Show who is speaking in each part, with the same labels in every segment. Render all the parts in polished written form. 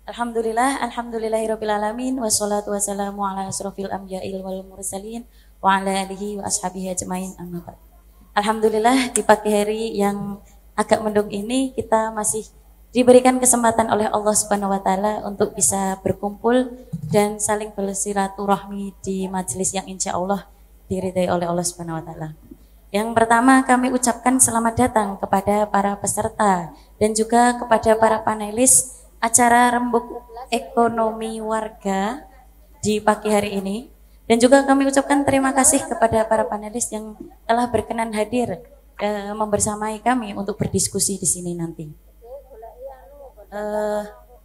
Speaker 1: Alhamdulillahirabbil alamin wassalatu wassalamu ala asrofil anbiya'il wal mursalin wa ala alihi wa ashabihi ajmain amma ba'd. Alhamdulillah di pagi hari yang agak mendung ini kita masih diberikan kesempatan oleh Allah Subhanahu wa taala untuk bisa berkumpul dan saling bersilaturahmi di majelis yang insya Allah diridai oleh Allah Subhanahu wa taala. Yang pertama kami ucapkan selamat datang kepada para peserta dan juga kepada para panelis acara Rembuk Ekonomi Warga di pagi hari ini. Dan juga kami ucapkan terima kasih kepada para panelis yang telah berkenan hadir membersamai kami untuk berdiskusi di sini nanti.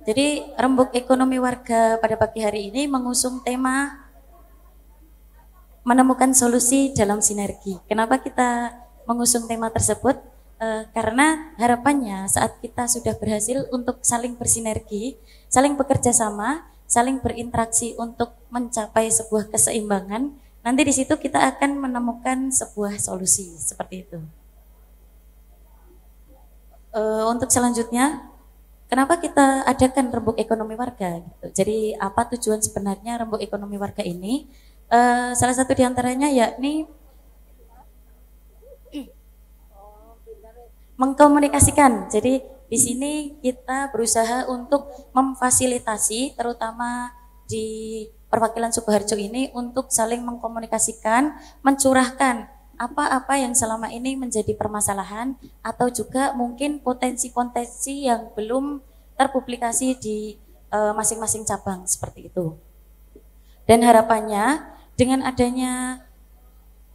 Speaker 1: Jadi Rembuk Ekonomi Warga pada pagi hari ini mengusung tema menemukan solusi dalam sinergi. Kenapa kita mengusung tema tersebut? Karena harapannya saat kita sudah berhasil untuk saling bersinergi, saling bekerja sama, saling berinteraksi untuk mencapai sebuah keseimbangan, nanti di situ kita akan menemukan sebuah solusi seperti itu. Untuk selanjutnya, kenapa kita adakan Rembuk Ekonomi Warga? Gitu. Jadi apa tujuan sebenarnya Rembuk Ekonomi Warga ini? Salah satu diantaranya yakni mengkomunikasikan. Jadi di sini kita berusaha untuk memfasilitasi terutama di perwakilan Sukoharjo ini untuk saling mengkomunikasikan, mencurahkan apa-apa yang selama ini menjadi permasalahan atau juga mungkin potensi-potensi yang belum terpublikasi di masing-masing cabang seperti itu. Dan harapannya dengan adanya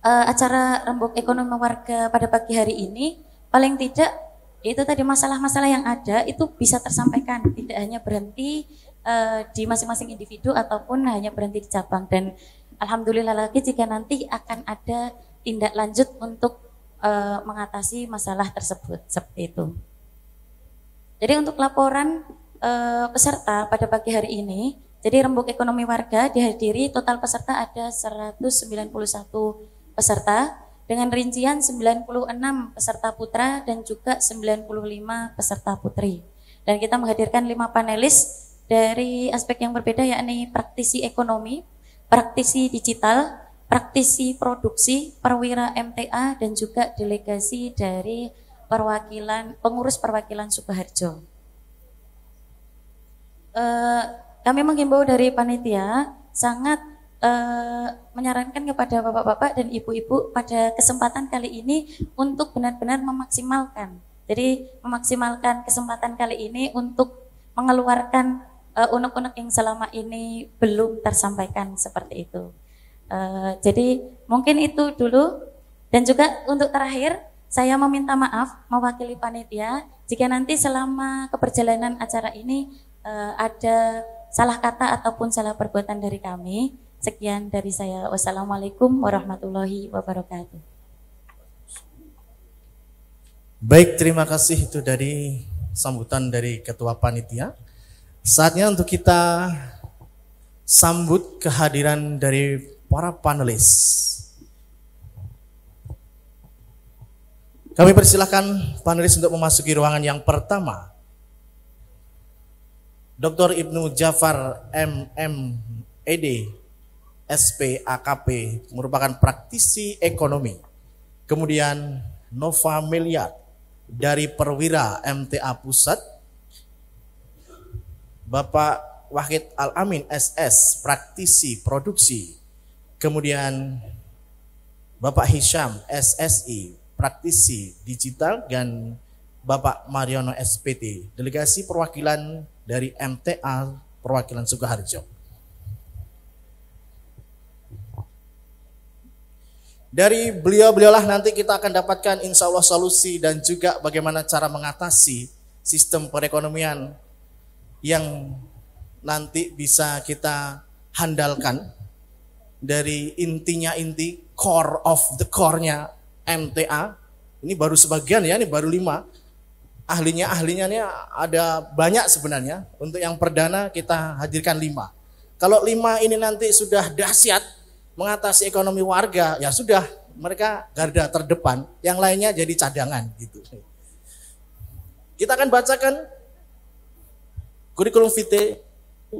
Speaker 1: acara Rembuk Ekonomi Warga pada pagi hari ini, paling tidak itu tadi masalah-masalah yang ada itu bisa tersampaikan, tidak hanya berhenti di masing-masing individu ataupun hanya berhenti di cabang. Dan alhamdulillah lagi jika nanti akan ada tindak lanjut untuk mengatasi masalah tersebut seperti itu. Jadi untuk laporan peserta pada pagi hari ini, jadi Rembuk Ekonomi Warga dihadiri total peserta ada 191 peserta dengan rincian 96 peserta putra dan juga 95 peserta putri. Dan kita menghadirkan 5 panelis dari aspek yang berbeda yakni praktisi ekonomi, praktisi digital, praktisi produksi, perwira MTA dan juga delegasi dari pengurus perwakilan Sukoharjo. Kami menghimbau dari panitia sangat menyarankan kepada bapak-bapak dan ibu-ibu pada kesempatan kali ini untuk benar-benar memaksimalkan. Jadi memaksimalkan kesempatan kali ini untuk mengeluarkan unek-unek yang selama ini belum tersampaikan seperti itu. Jadi mungkin itu dulu. Dan juga untuk terakhir saya meminta maaf mewakili panitia jika nanti selama keperjalanan acara ini ada salah kata ataupun salah perbuatan dari kami. Sekian dari saya. Wassalamualaikum warahmatullahi wabarakatuh.
Speaker 2: Baik, terima kasih itu dari sambutan dari Ketua Panitia. Saatnya untuk kita sambut kehadiran dari para panelis. Kami persilahkan panelis untuk memasuki ruangan yang pertama. Dr. Ibnu Jafar MMED SPAKP merupakan praktisi ekonomi. Kemudian Nova Miliar dari Perwira MTA Pusat. Bapak Wahid Al-Amin SS praktisi produksi. Kemudian Bapak Hisham SSI praktisi digital dan Bapak Mariono SPT delegasi perwakilan dari MTA perwakilan Sukoharjo. Dari beliau-beliaulah nanti kita akan dapatkan insya Allah solusi dan juga bagaimana cara mengatasi sistem perekonomian yang nanti bisa kita handalkan dari inti core of the core-nya MTA. Ini baru sebagian ya, ini baru 5. Ahlinya ini ada banyak sebenarnya. Untuk yang perdana kita hadirkan 5. Kalau 5 ini nanti sudah dahsyat mengatasi ekonomi warga, ya sudah mereka garda terdepan, yang lainnya jadi cadangan gitu. Kita akan bacakan Kurikulum vitae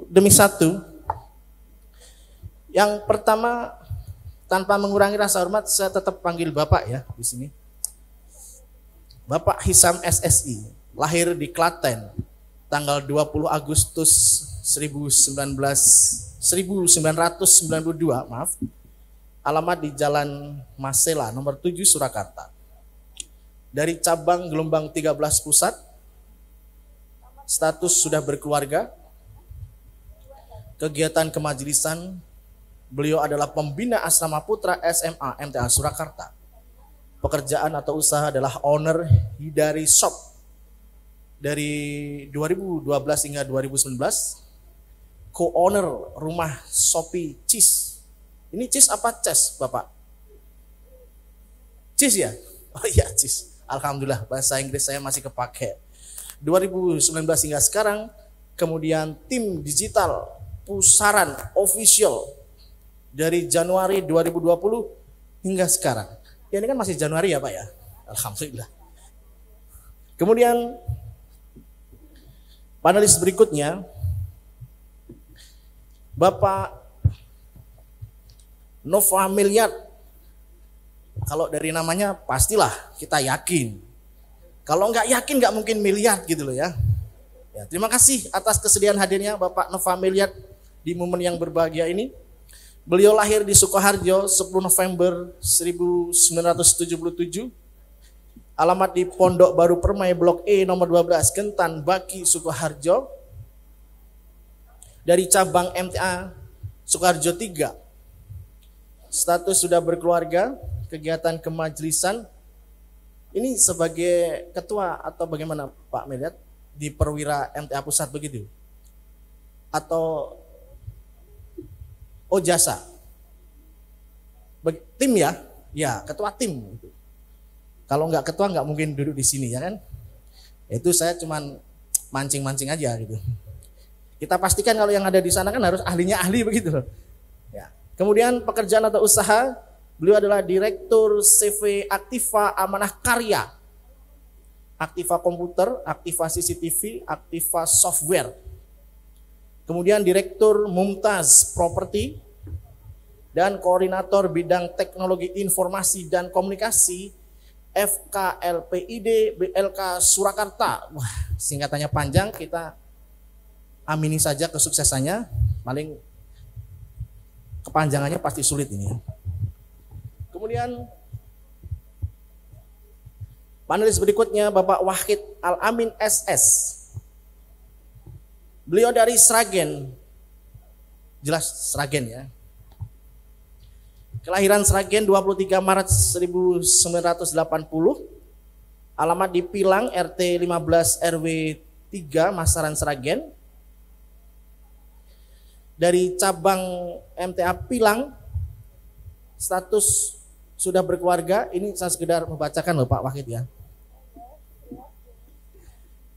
Speaker 2: demi satu. Yang pertama, tanpa mengurangi rasa hormat, saya tetap panggil Bapak ya di sini. Bapak Hisam SSI, lahir di Klaten, tanggal 20 Agustus 1992, maaf. Alamat di Jalan Masela, nomor 7, Surakarta. Dari cabang gelombang 13 pusat, status sudah berkeluarga, kegiatan kemajelisan, beliau adalah pembina Asrama Putra SMA MTA Surakarta. Pekerjaan atau usaha adalah owner Hidari Shop dari 2012 hingga 2019, co-owner rumah Shopee Cheese. Ini cheese apa ces, Bapak? Cheese ya? Oh iya, cheese. Alhamdulillah, bahasa Inggris saya masih kepake. 2019 hingga sekarang, kemudian tim digital Pusaran Official dari Januari 2020 hingga sekarang. Ya ini kan masih Januari ya Pak ya? Alhamdulillah. Kemudian panelis berikutnya, Bapak Nova Miliar. Kalau dari namanya pastilah kita yakin. Kalau nggak yakin nggak mungkin miliar gitu loh ya. Ya, terima kasih atas kesediaan hadirnya Bapak Nova Miliar di momen yang berbahagia ini. Beliau lahir di Sukoharjo 10 November 1977. Alamat di Pondok Baru Permai Blok E nomor 12 Kentan Baki Sukoharjo. Dari cabang MTA Sukoharjo 3. Status sudah berkeluarga, kegiatan kemajelisan. Ini sebagai ketua atau bagaimana Pak Miliar di Perwira MTA Pusat begitu? Atau jasa? Tim ya? Ya, ketua tim. Kalau nggak ketua nggak mungkin duduk di sini ya kan? Itu saya cuman mancing-mancing aja gitu. Kita pastikan kalau yang ada di sana kan harus ahlinya ahli begitu loh. Ya. Kemudian pekerjaan atau usaha, beliau adalah Direktur CV Aktiva Amanah Karya, Aktiva Komputer, Aktiva CCTV, Aktiva Software. Kemudian Direktur Mumtaz Property dan Koordinator Bidang Teknologi Informasi dan Komunikasi FKLPID BLK Surakarta. Wah, singkatannya panjang, kita amini saja kesuksesannya. Paling kepanjangannya pasti sulit ini. Kemudian panelis berikutnya Bapak Wahid Al-Amin SS. Beliau dari Sragen. Jelas Sragen ya. Kelahiran Sragen 23 Maret 1980. Alamat di Pilang RT 15 RW 3 Masaran Sragen. Dari cabang MTA Pilang, status sudah berkeluarga. Ini saya sekedar membacakan loh Pak Wahid ya.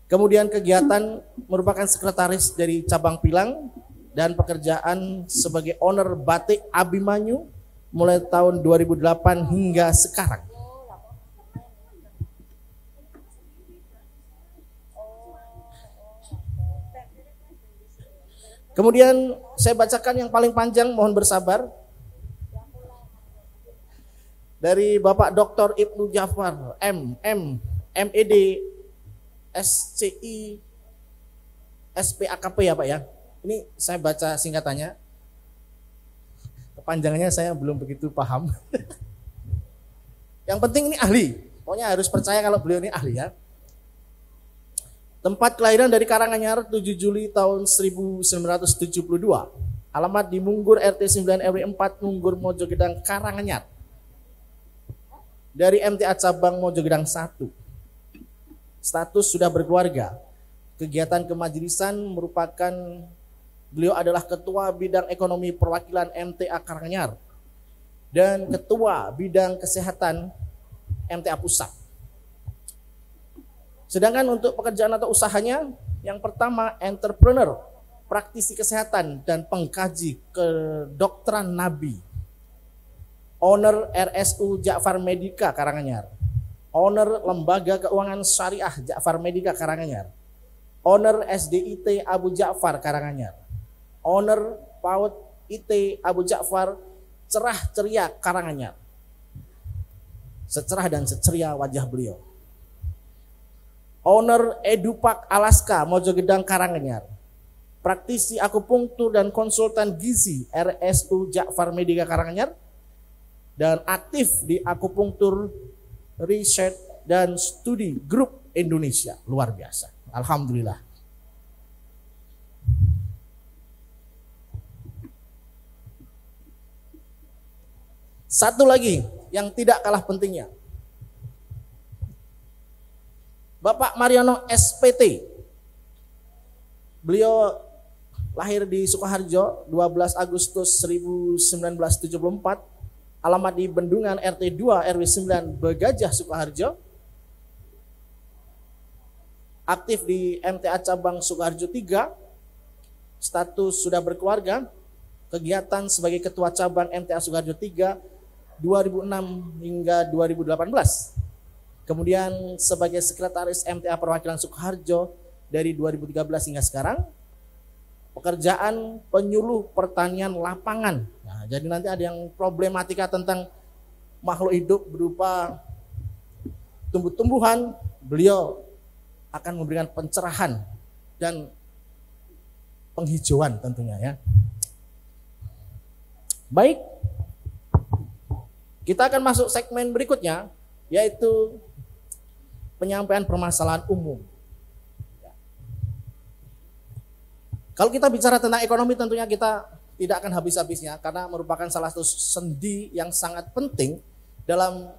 Speaker 2: Kemudian kegiatan merupakan sekretaris dari cabang Pilang dan pekerjaan sebagai owner Batik Abimanyu mulai tahun 2008 hingga sekarang. Kemudian saya bacakan yang paling panjang, mohon bersabar. Dari Bapak Dr. Ibnu Jafar MED SCI SPAKP ya Pak ya. Ini saya baca singkatannya. Kepanjangannya saya belum begitu paham. Yang penting ini ahli. Pokoknya harus percaya kalau beliau ini ahli ya. Tempat kelahiran dari Karanganyar 7 Juli tahun 1972. Alamat di Munggur RT 9 RW 4 Munggur Mojogedang Karanganyar. Dari MTA cabang Mojogedang 1. Status sudah berkeluarga. Kegiatan kemajelisan merupakan beliau adalah Ketua Bidang Ekonomi Perwakilan MTA Karanganyar dan Ketua Bidang Kesehatan MTA Pusat. Sedangkan untuk pekerjaan atau usahanya, yang pertama entrepreneur, praktisi kesehatan dan pengkaji kedokteran Nabi. Owner RSU Ja'far Medika Karanganyar. Owner Lembaga Keuangan Syariah Ja'far Medika Karanganyar. Owner SDIT Abu Ja'far Karanganyar. Owner PAUD IT Abu Ja'far Cerah Ceria Karanganyar. Secerah dan seceria wajah beliau. Owner Edupak Alaska Mojogedang Karanganyar. Praktisi akupunktur dan konsultan gizi RSU Ja'far Medica Karanganyar. Dan aktif di akupunktur research dan studi grup Indonesia. Luar biasa. Alhamdulillah. Satu lagi yang tidak kalah pentingnya. Bapak Mariono SPT. Beliau lahir di Sukoharjo 12 Agustus 1974. Alamat di Bendungan RT 2 RW 9 Begajah Sukoharjo. Aktif di MTA Cabang Sukoharjo 3. Status sudah berkeluarga. Kegiatan sebagai Ketua Cabang MTA Sukoharjo 3 2006 hingga 2018. Kemudian sebagai Sekretaris MTA Perwakilan Sukoharjo dari 2013 hingga sekarang. Pekerjaan penyuluh pertanian lapangan. Nah, jadi nanti ada yang problematika tentang makhluk hidup berupa tumbuh-tumbuhan, beliau akan memberikan pencerahan dan penghijauan tentunya ya. Baik, kita akan masuk segmen berikutnya, yaitu penyampaian permasalahan umum. Kalau kita bicara tentang ekonomi, tentunya kita tidak akan habis-habisnya karena merupakan salah satu sendi yang sangat penting dalam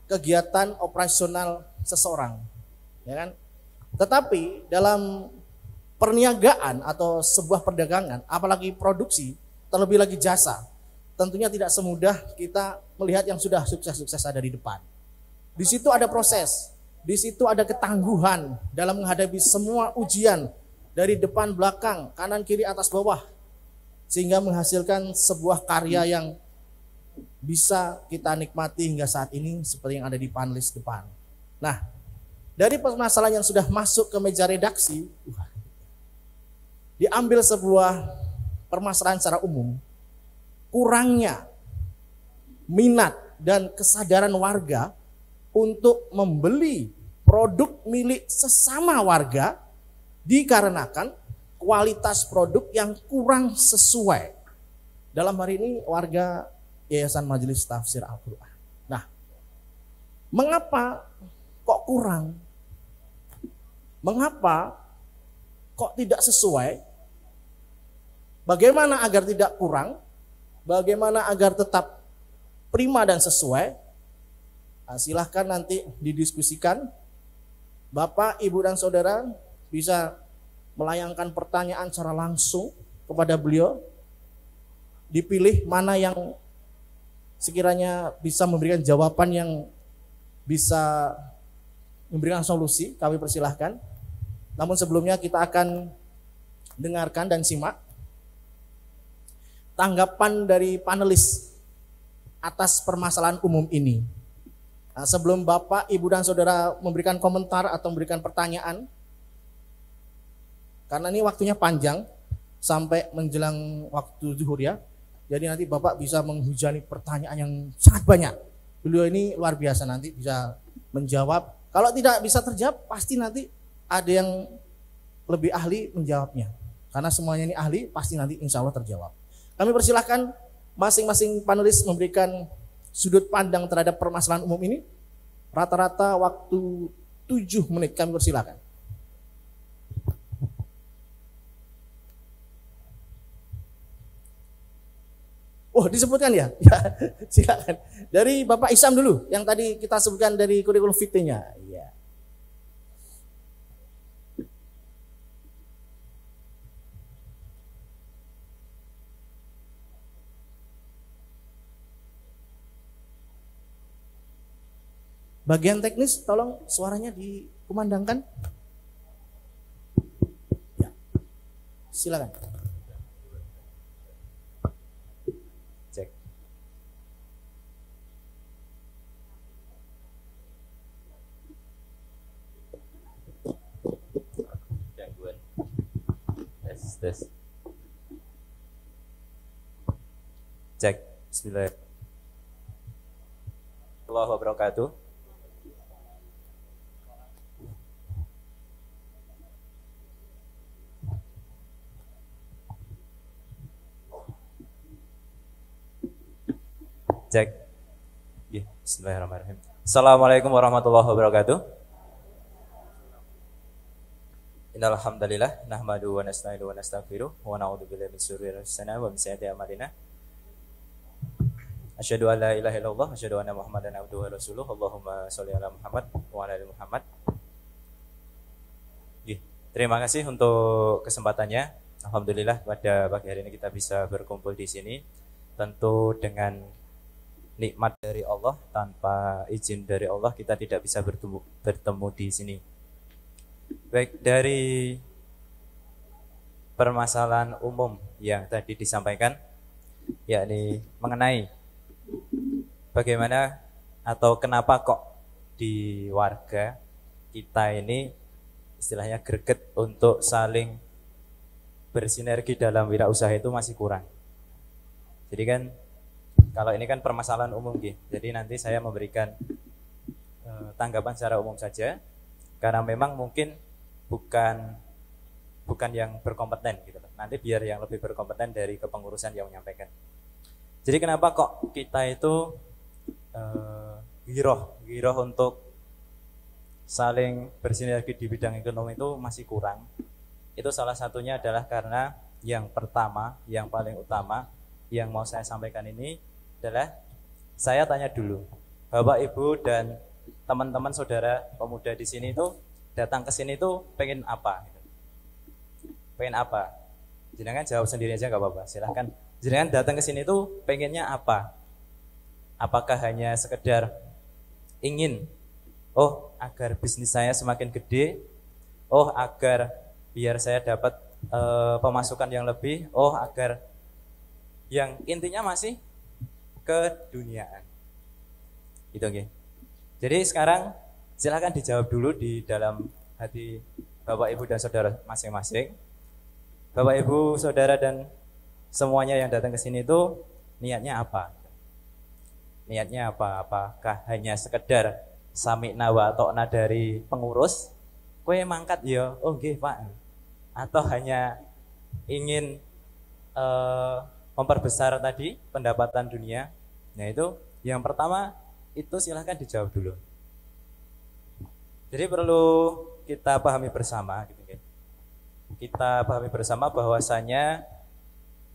Speaker 2: kegiatan operasional seseorang, ya kan? Tetapi dalam perniagaan atau sebuah perdagangan, apalagi produksi, terlebih lagi jasa, tentunya tidak semudah kita melihat yang sudah sukses-sukses ada di depan. Di situ ada proses, di situ ada ketangguhan dalam menghadapi semua ujian dari depan, belakang, kanan, kiri, atas, bawah, sehingga menghasilkan sebuah karya yang bisa kita nikmati hingga saat ini seperti yang ada di panelis depan. Nah, dari permasalahan yang sudah masuk ke meja redaksi, diambil sebuah permasalahan secara umum, kurangnya minat dan kesadaran warga untuk membeli produk milik sesama warga dikarenakan kualitas produk yang kurang sesuai. Dalam hari ini warga Yayasan Majelis Tafsir Al-Quran. Nah, mengapa kok kurang? Mengapa kok tidak sesuai? Bagaimana agar tidak kurang? Bagaimana agar tetap prima dan sesuai? Nah, silahkan nanti didiskusikan. Bapak, Ibu, dan Saudara bisa melayangkan pertanyaan secara langsung kepada beliau. Dipilih mana yang sekiranya bisa memberikan jawaban yang bisa memberikan solusi, kami persilahkan. Namun sebelumnya kita akan dengarkan dan simak tanggapan dari panelis atas permasalahan umum ini. Nah, sebelum Bapak, Ibu, dan Saudara memberikan komentar atau memberikan pertanyaan, karena ini waktunya panjang sampai menjelang waktu zuhur ya. Jadi nanti Bapak bisa menghujani pertanyaan yang sangat banyak. Beliau ini luar biasa, nanti bisa menjawab. Kalau tidak bisa terjawab, pasti nanti ada yang lebih ahli menjawabnya. Karena semuanya ini ahli, pasti nanti insya Allah terjawab. Kami persilahkan masing-masing panelis memberikan sudut pandang terhadap permasalahan umum ini. Rata-rata waktu 7 menit, kami persilahkan. Oh, disebutkan ya? Ya, silakan. Dari Bapak Isam dulu, yang tadi kita sebutkan dari kurikulum vitae-nya. Ya. Bagian teknis, tolong suaranya dikumandangkan. Ya. Silakan.
Speaker 3: tes. Cek. Bismillahirrahmanirrahim. Allahu wabarakatuh. Cek. Ya, bismillahirrahmanirrahim. Assalamualaikum warahmatullahi wabarakatuh. Innal hamdalillah nahmaduhu wa nasta'inuhu wa nastaghfiruh wa na'udzu billahi min shururi anfusina wa min sayyiati a'malina. Asyhadu an la ilaha illallah wa asyhadu anna Muhammadan abduhu wa rasuluh. Allahumma shalli ala Muhammad wa ala ali Muhammad. Terima kasih untuk kesempatannya. Alhamdulillah pada pagi hari ini kita bisa berkumpul di sini. Tentu dengan nikmat dari Allah, tanpa izin dari Allah kita tidak bisa bertemu di sini. Baik, dari permasalahan umum yang tadi disampaikan, yakni mengenai bagaimana atau kenapa kok di warga kita ini istilahnya greget untuk saling bersinergi dalam wirausaha itu masih kurang. Jadi kan kalau ini kan permasalahan umum gitu. Jadi nanti saya memberikan tanggapan secara umum saja karena memang mungkin bukan yang berkompeten gitu. Nanti biar yang lebih berkompeten dari kepengurusan yang menyampaikan. Jadi kenapa kok kita itu giroh untuk saling bersinergi di bidang ekonomi itu masih kurang. Itu salah satunya adalah karena yang pertama, yang paling utama yang mau saya sampaikan ini adalah saya tanya dulu, Bapak Ibu dan teman-teman saudara pemuda di sini itu datang ke sini itu pengen apa? Pengen apa? Jenengan jawab sendiri aja nggak apa-apa. Silahkan. Jenengan datang ke sini itu pengennya apa? Apakah hanya sekedar ingin, agar bisnis saya semakin gede, agar biar saya dapat pemasukan yang lebih, agar yang intinya masih keduniaan. Gitu nggih. Jadi sekarang silakan dijawab dulu di dalam hati Bapak Ibu dan saudara masing-masing. Bapak Ibu, saudara dan semuanya yang datang ke sini itu niatnya apa? Niatnya apa? Apakah hanya sekedar sami'na wa ta'na dari pengurus? Kowe mangkat ya, nggih Pak. Atau hanya ingin memperbesar tadi pendapatan dunia. Nah itu yang pertama itu silahkan dijawab dulu. Jadi perlu kita pahami bersama gitu, kita pahami bersama bahwasanya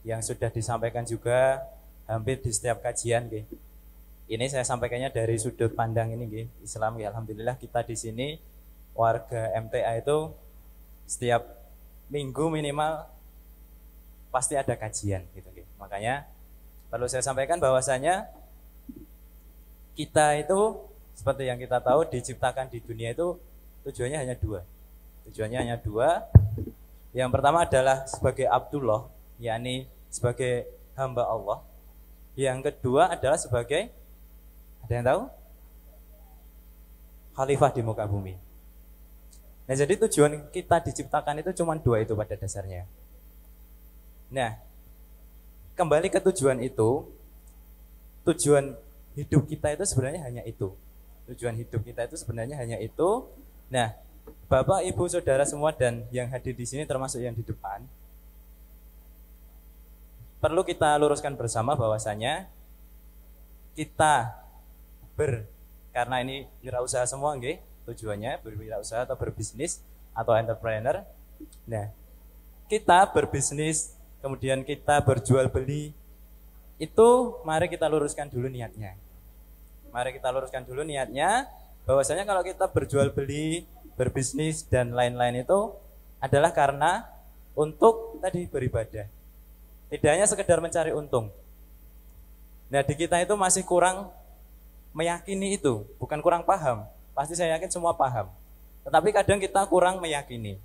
Speaker 3: yang sudah disampaikan juga hampir di setiap kajian gitu. Ini saya sampaikannya dari sudut pandang ini gitu, Islam gitu. Alhamdulillah kita di sini warga MTA itu setiap minggu minimal pasti ada kajian gitu. Makanya perlu saya sampaikan bahwasanya kita itu seperti yang kita tahu diciptakan di dunia itu tujuannya hanya dua. Tujuannya hanya dua. Yang pertama adalah sebagai Abdullah, yakni sebagai hamba Allah. Yang kedua adalah sebagai, ada yang tahu? Khalifah di muka bumi. Nah jadi tujuan kita diciptakan itu cuma dua itu pada dasarnya. Nah kembali ke tujuan itu, tujuan hidup kita itu sebenarnya hanya itu. Tujuan hidup kita itu sebenarnya hanya itu. Nah, Bapak, Ibu, Saudara semua dan yang hadir di sini termasuk yang di depan, perlu kita luruskan bersama bahwasanya kita karena ini wirausaha semua nggih, tujuannya berwirausaha atau berbisnis atau entrepreneur. Nah, kita berbisnis kemudian kita berjual beli, itu mari kita luruskan dulu niatnya. Mari kita luruskan dulu niatnya, bahwasanya kalau kita berjual beli, berbisnis dan lain-lain itu adalah karena untuk tadi beribadah. Tidak hanya sekedar mencari untung. Nah di kita itu masih kurang meyakini itu, bukan kurang paham. Pasti saya yakin semua paham. Tetapi kadang kita kurang meyakini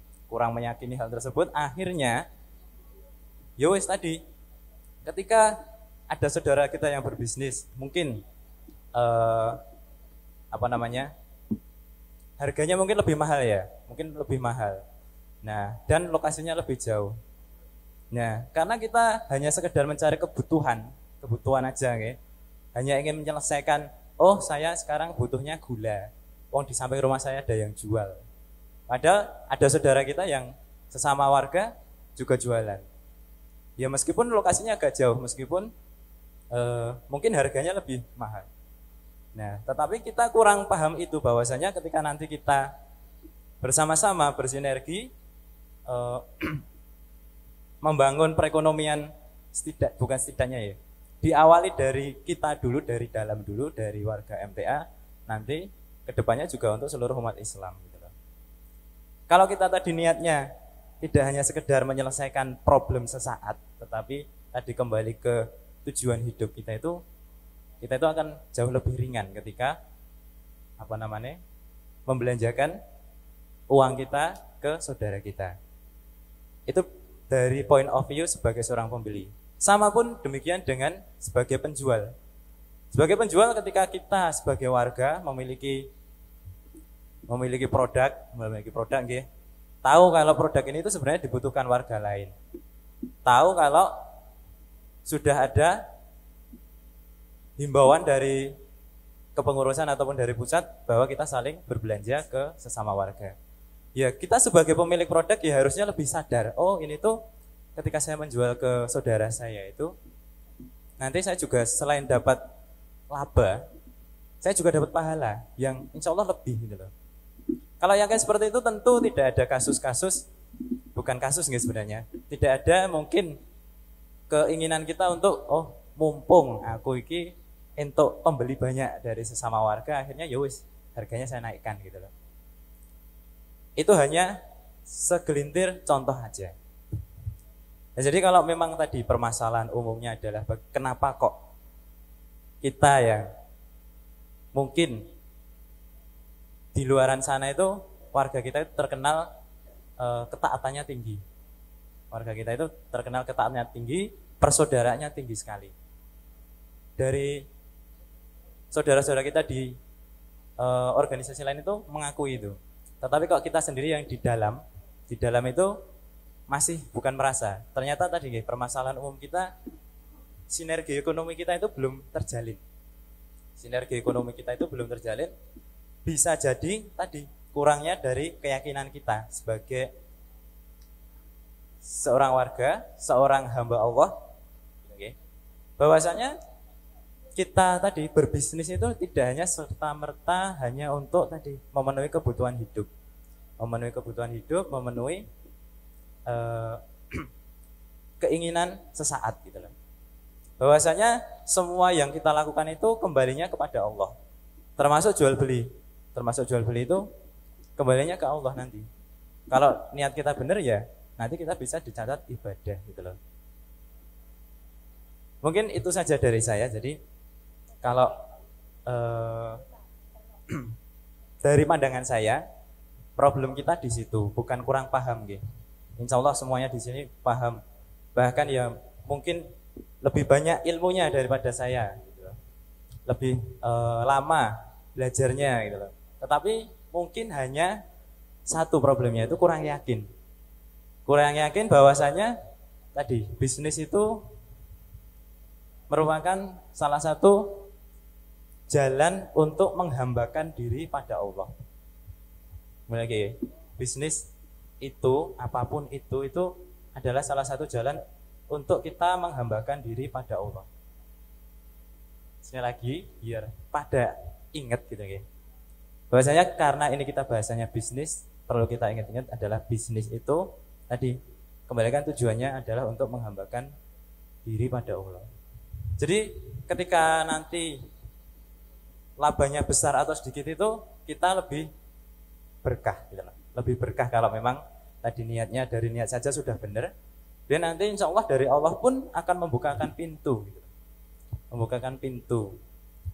Speaker 3: hal tersebut, akhirnya wis tadi, ketika ada saudara kita yang berbisnis, mungkin harganya mungkin lebih mahal ya, Nah, dan lokasinya lebih jauh. Nah, karena kita hanya sekedar mencari kebutuhan aja, ya. Hanya ingin menyelesaikan, oh saya sekarang butuhnya gula, wong di samping rumah saya ada yang jual. Padahal ada saudara kita yang sesama warga juga jualan. Ya meskipun lokasinya agak jauh, meskipun mungkin harganya lebih mahal. Nah, tetapi kita kurang paham itu, bahwasanya ketika nanti kita bersama-sama bersinergi membangun perekonomian, bukan setidaknya ya, diawali dari kita dulu, dari dalam dulu, dari warga MTA, nanti kedepannya juga untuk seluruh umat Islam gitu loh. Kalau kita tadi niatnya tidak hanya sekedar menyelesaikan problem sesaat, tetapi tadi kembali ke tujuan hidup kita itu akan jauh lebih ringan ketika membelanjakan uang kita ke saudara kita. Itu dari point of view sebagai seorang pembeli. Sama pun demikian dengan sebagai penjual. Sebagai penjual, ketika kita sebagai warga memiliki produk, tahu kalau produk ini itu sebenarnya dibutuhkan warga lain. Tahu kalau sudah ada himbauan dari kepengurusan ataupun dari pusat bahwa kita saling berbelanja ke sesama warga. Ya, kita sebagai pemilik produk ya harusnya lebih sadar, oh ini tuh ketika saya menjual ke saudara saya itu, nanti saya juga selain dapat laba, saya juga dapat pahala yang insya Allah lebih gitu loh. Kalau yang kayak seperti itu tentu tidak ada kasus-kasus, bukan kasus nggak sebenarnya, tidak ada mungkin keinginan kita untuk, oh mumpung aku iki untuk pembeli banyak dari sesama warga, akhirnya ya wis harganya saya naikkan gitu loh. Itu hanya segelintir contoh aja. Nah, jadi kalau memang tadi permasalahan umumnya adalah kenapa kok kita yang mungkin di luaran sana itu warga kita itu terkenal ketaatannya tinggi. Warga kita itu terkenal ketaatannya tinggi, persaudaraannya tinggi sekali. Dari saudara-saudara kita di organisasi lain itu mengakui itu. Tetapi kalau kita sendiri yang di dalam itu masih bukan merasa. Ternyata tadi permasalahan umum kita, sinergi ekonomi kita itu belum terjalin. Sinergi ekonomi kita itu belum terjalin. Bisa jadi tadi kurangnya dari keyakinan kita sebagai seorang warga, seorang hamba Allah, bahwasanya kita tadi berbisnis itu tidak hanya serta-merta hanya untuk tadi memenuhi kebutuhan hidup, memenuhi keinginan sesaat gitu loh. Bahwasanya semua yang kita lakukan itu kembalinya kepada Allah. Termasuk jual beli itu kembalinya ke Allah nanti. Kalau niat kita benar ya nanti kita bisa dicatat ibadah gitu loh. Mungkin itu saja dari saya. Jadi kalau dari pandangan saya, problem kita di situ, bukan kurang paham, gitu. Insya Allah semuanya di sini paham, bahkan ya mungkin lebih banyak ilmunya daripada saya, gitu. Lebih lama belajarnya, gitu loh. Tetapi mungkin hanya satu problemnya itu kurang yakin bahwasanya tadi bisnis itu merupakan salah satu jalan untuk menghambakan diri pada Allah. Lagi, bisnis itu apapun itu adalah salah satu jalan untuk kita menghambakan diri pada Allah. Sekali lagi biar pada ingat gitu ya. Bahwasanya karena ini kita bahasanya bisnis, perlu kita ingat-ingat adalah bisnis itu tadi kembalikan tujuannya adalah untuk menghambakan diri pada Allah. Jadi ketika nanti labanya besar atau sedikit itu kita lebih berkah gitu loh. Lebih berkah kalau memang tadi niatnya dari niat saja sudah benar. Dan nanti insya Allah dari Allah pun akan membukakan pintu gitu. Membukakan pintu.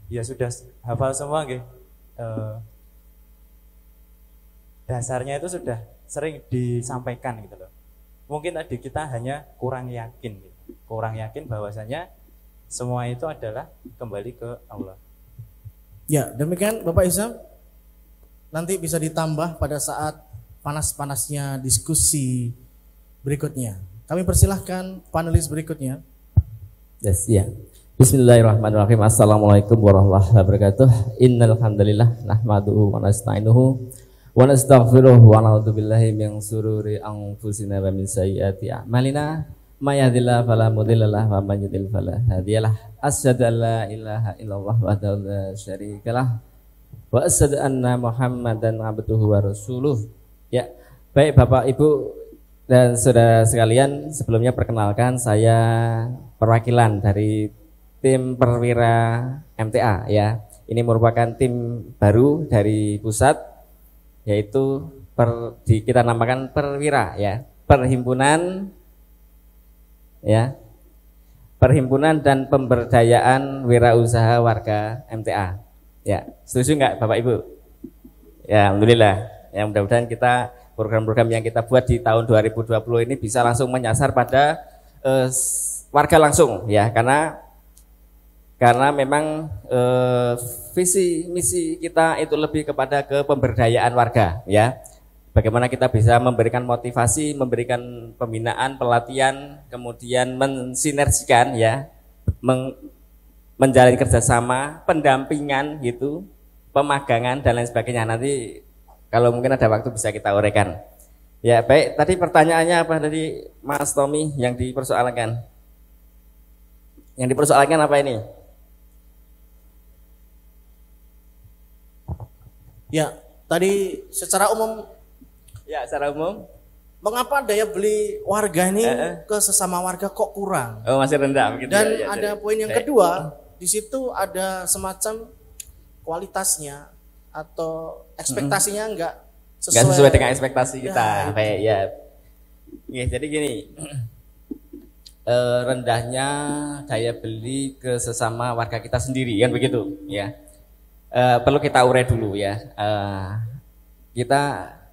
Speaker 3: Ya sudah hafal semua gitu. Dasarnya itu sudah sering disampaikan gitu loh. Mungkin tadi kita hanya kurang yakin gitu. Kurang yakin bahwasanya semua itu adalah kembali ke Allah.
Speaker 2: Ya, demikian Bapak Isam. Nanti bisa ditambah pada saat panas-panasnya diskusi berikutnya. Kami persilahkan panelis berikutnya.
Speaker 4: Yes, ya. Bismillahirrahmanirrahim. Assalamualaikum warahmatullahi wabarakatuh. Innal hamdalillah nahmaduhu wa nasta'inuhu wa nastaghfiruh wa na'udzu billahi min shururi anfusina wa min sayyiati a'malina. May yahdihillahu fala mudilla lahu wa may yudlil fala hadiyalah. Asyhadu an la ilaha illallah wahdahu la syarikalah wa asyhadu anna Muhammadan abduhu wa rasuluh. Ya, baik Bapak Ibu dan saudara sekalian, sebelumnya perkenalkan saya perwakilan dari tim Perwira MTA ya. Ini merupakan tim baru dari pusat, yaitu kita namakan Perwira ya, Perhimpunan dan Pemberdayaan Wirausaha Warga MTA. Ya, setuju nggak Bapak Ibu? Ya, alhamdulillah. Ya, mudah-mudahan kita program-program yang kita buat di tahun 2020 ini bisa langsung menyasar pada warga langsung ya, karena memang visi misi kita itu lebih kepada ke pemberdayaan warga ya. Bagaimana kita bisa memberikan motivasi, memberikan pembinaan, pelatihan, kemudian mensinergikan ya, menjalin kerjasama, pendampingan gitu, pemagangan dan lain sebagainya. Nanti kalau mungkin ada waktu bisa kita uraikan. Ya baik, tadi pertanyaannya apa dari Mas Tommy yang dipersoalkan? Yang dipersoalkan apa ini?
Speaker 2: Ya, tadi secara umum.
Speaker 4: Ya, secara umum.
Speaker 2: Mengapa daya beli warga ini ke sesama warga kok kurang?
Speaker 4: Oh, masih rendah begitu.
Speaker 2: Dan
Speaker 4: ya,
Speaker 2: ada poin yang kedua, di situ ada semacam kualitasnya atau ekspektasinya enggak
Speaker 4: sesuai dengan ekspektasi kita.
Speaker 2: Ya,
Speaker 4: baik ya. Ya, jadi gini. Rendahnya daya beli ke sesama warga kita sendiri kan begitu ya. Perlu kita urai dulu ya.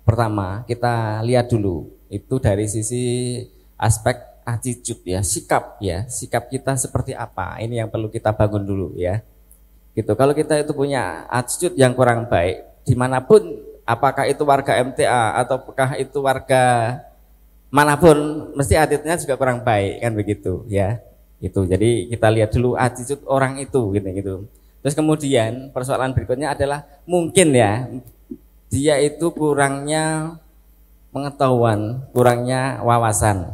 Speaker 4: Pertama kita lihat dulu itu dari sisi aspek attitude ya, sikap kita seperti apa, ini yang perlu kita bangun dulu ya gitu. Kalau kita itu punya attitude yang kurang baik dimanapun, apakah itu warga MTA ataukah itu warga manapun, mesti attitude-nya juga kurang baik kan begitu ya gitu. Jadi kita lihat dulu attitude orang itu gitu. Terus kemudian persoalan berikutnya adalah mungkin ya dia itu kurangnya pengetahuan, kurangnya wawasan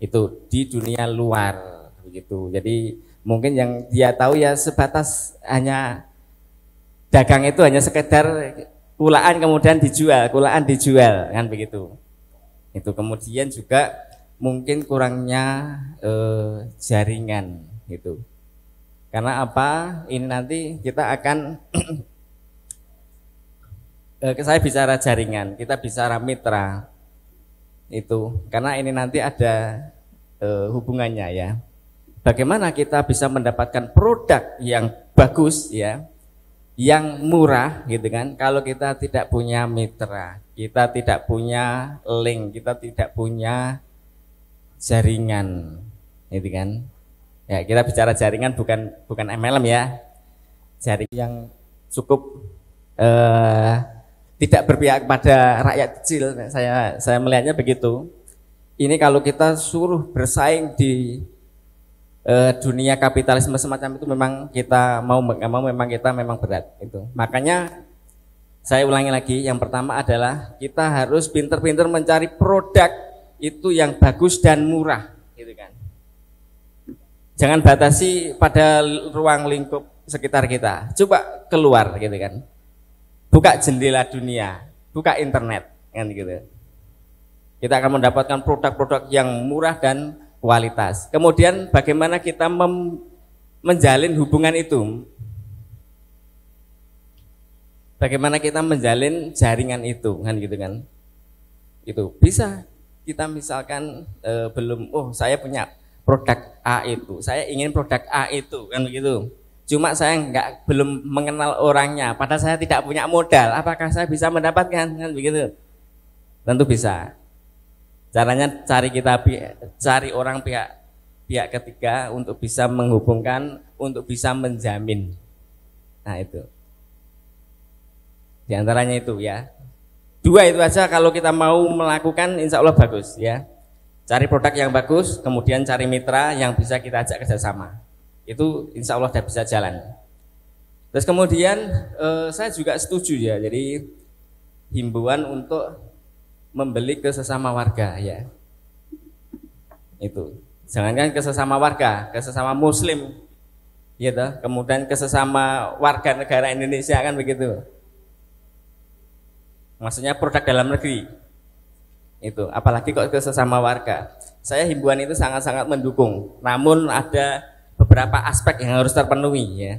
Speaker 4: itu di dunia luar begitu. Jadi mungkin yang dia tahu ya sebatas hanya dagang itu hanya sekedar kulaan kemudian dijual kan begitu. Itu kemudian juga mungkin kurangnya jaringan gitu. Karena apa? Ini nanti kita akan saya bicara jaringan, kita bicara mitra itu, karena ini nanti ada hubungannya ya. Bagaimana kita bisa mendapatkan produk yang bagus ya, yang murah gitu kan, kalau kita tidak punya mitra, kita tidak punya link, kita tidak punya jaringan, gitu kan? Ya, kita bicara jaringan bukan MLM ya, jaringan yang cukup tidak berpihak pada rakyat kecil. Saya melihatnya begitu. Ini kalau kita suruh bersaing di dunia kapitalisme semacam itu, memang kita mau memang kita memang berat itu. Makanya saya ulangi lagi, yang pertama adalah kita harus pinter-pinter mencari produk itu yang bagus dan murah, gitu kan. Jangan batasi pada ruang lingkup sekitar kita. Coba keluar, gitu kan. Buka jendela dunia, buka internet, kan gitu. Kita akan mendapatkan produk-produk yang murah dan kualitas. Kemudian bagaimana kita menjalin hubungan itu? Bagaimana kita menjalin jaringan itu, kan gitu kan? Itu bisa kita misalkan saya punya produk A itu, saya ingin produk A itu, kan begitu. Cuma saya belum mengenal orangnya, padahal saya tidak punya modal. Apakah saya bisa mendapatkan, kan begitu? Tentu bisa. Caranya cari orang pihak ketiga untuk bisa menghubungkan, untuk bisa menjamin. Nah itu. Di antaranya itu ya. 2 itu aja kalau kita mau melakukan, insya Allah bagus ya. Cari produk yang bagus, kemudian cari mitra yang bisa kita ajak kerjasama. Itu insya Allah sudah bisa jalan. Terus kemudian saya juga setuju ya, jadi himbauan untuk membeli ke sesama warga ya. Itu. Jangankan ke sesama warga, ke sesama muslim. Gitu. Kemudian ke sesama warga negara Indonesia kan begitu. Maksudnya produk dalam negeri. Itu, apalagi kok ke sesama warga. Saya himbauan itu sangat-sangat mendukung. Namun ada beberapa aspek yang harus terpenuhi ya.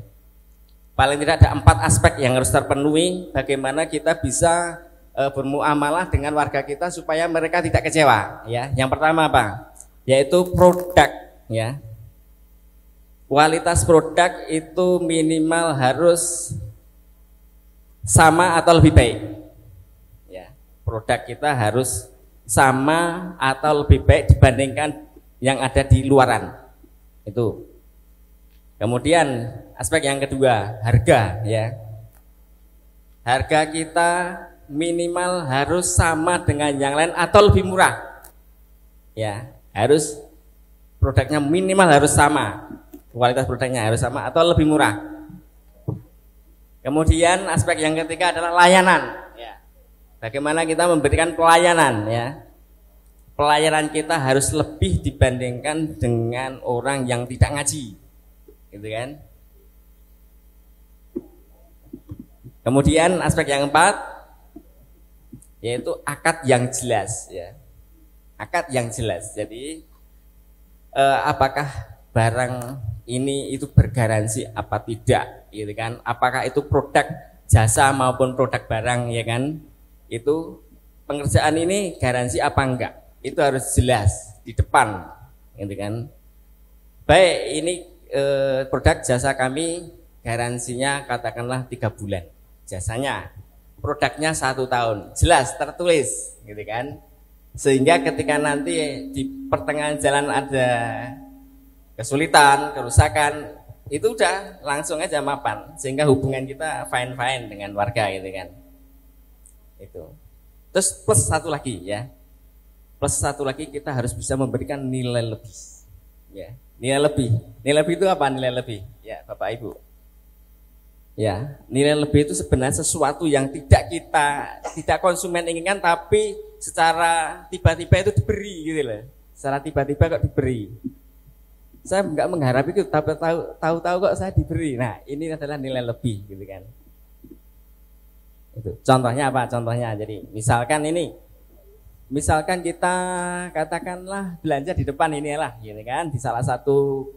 Speaker 4: Paling tidak ada 4 aspek yang harus terpenuhi bagaimana kita bisa bermuamalah dengan warga kita supaya mereka tidak kecewa ya. Yang pertama apa? Yaitu produk ya. Kualitas produk itu minimal harus sama atau lebih baik. Ya, produk kita harus sama atau lebih baik dibandingkan yang ada di luaran. Itu. Kemudian aspek yang kedua, harga ya. Harga kita minimal harus sama dengan yang lain atau lebih murah. Ya, harus produknya minimal harus sama. Kualitas produknya harus sama atau lebih murah. Kemudian aspek yang ketiga adalah layanan ya. Bagaimana kita memberikan pelayanan ya. Pelayanan kita harus lebih dibandingkan dengan orang yang tidak ngaji. Gitu kan. Kemudian aspek yang keempat yaitu akad yang jelas ya. Akad yang jelas. Jadi apakah barang ini itu bergaransi apa tidak gitu kan. Apakah itu produk jasa maupun produk barang ya kan. Itu pengerjaan ini garansi apa enggak. Itu harus jelas di depan gitu kan. Baik ini produk jasa kami garansinya katakanlah 3 bulan jasanya, produknya 1 tahun, jelas tertulis gitu kan, sehingga ketika nanti di pertengahan jalan ada kesulitan, kerusakan, itu udah langsung aja mapan, sehingga hubungan kita fine dengan warga gitu kan. Itu. Terus plus satu lagi ya, kita harus bisa memberikan nilai lebih ya. Nilai lebih itu apa nilai lebih? Ya, Bapak Ibu. Ya, nilai lebih itu sebenarnya sesuatu yang tidak konsumen inginkan, tapi secara tiba-tiba itu diberi gitu loh. Secara tiba-tiba kok diberi. Saya enggak mengharap itu, tapi tahu-tahu kok saya diberi. Nah, ini adalah nilai lebih gitu kan. Itu. Contohnya apa? Contohnya jadi misalkan kita katakanlah belanja di depan inilah gitu kan, di salah satu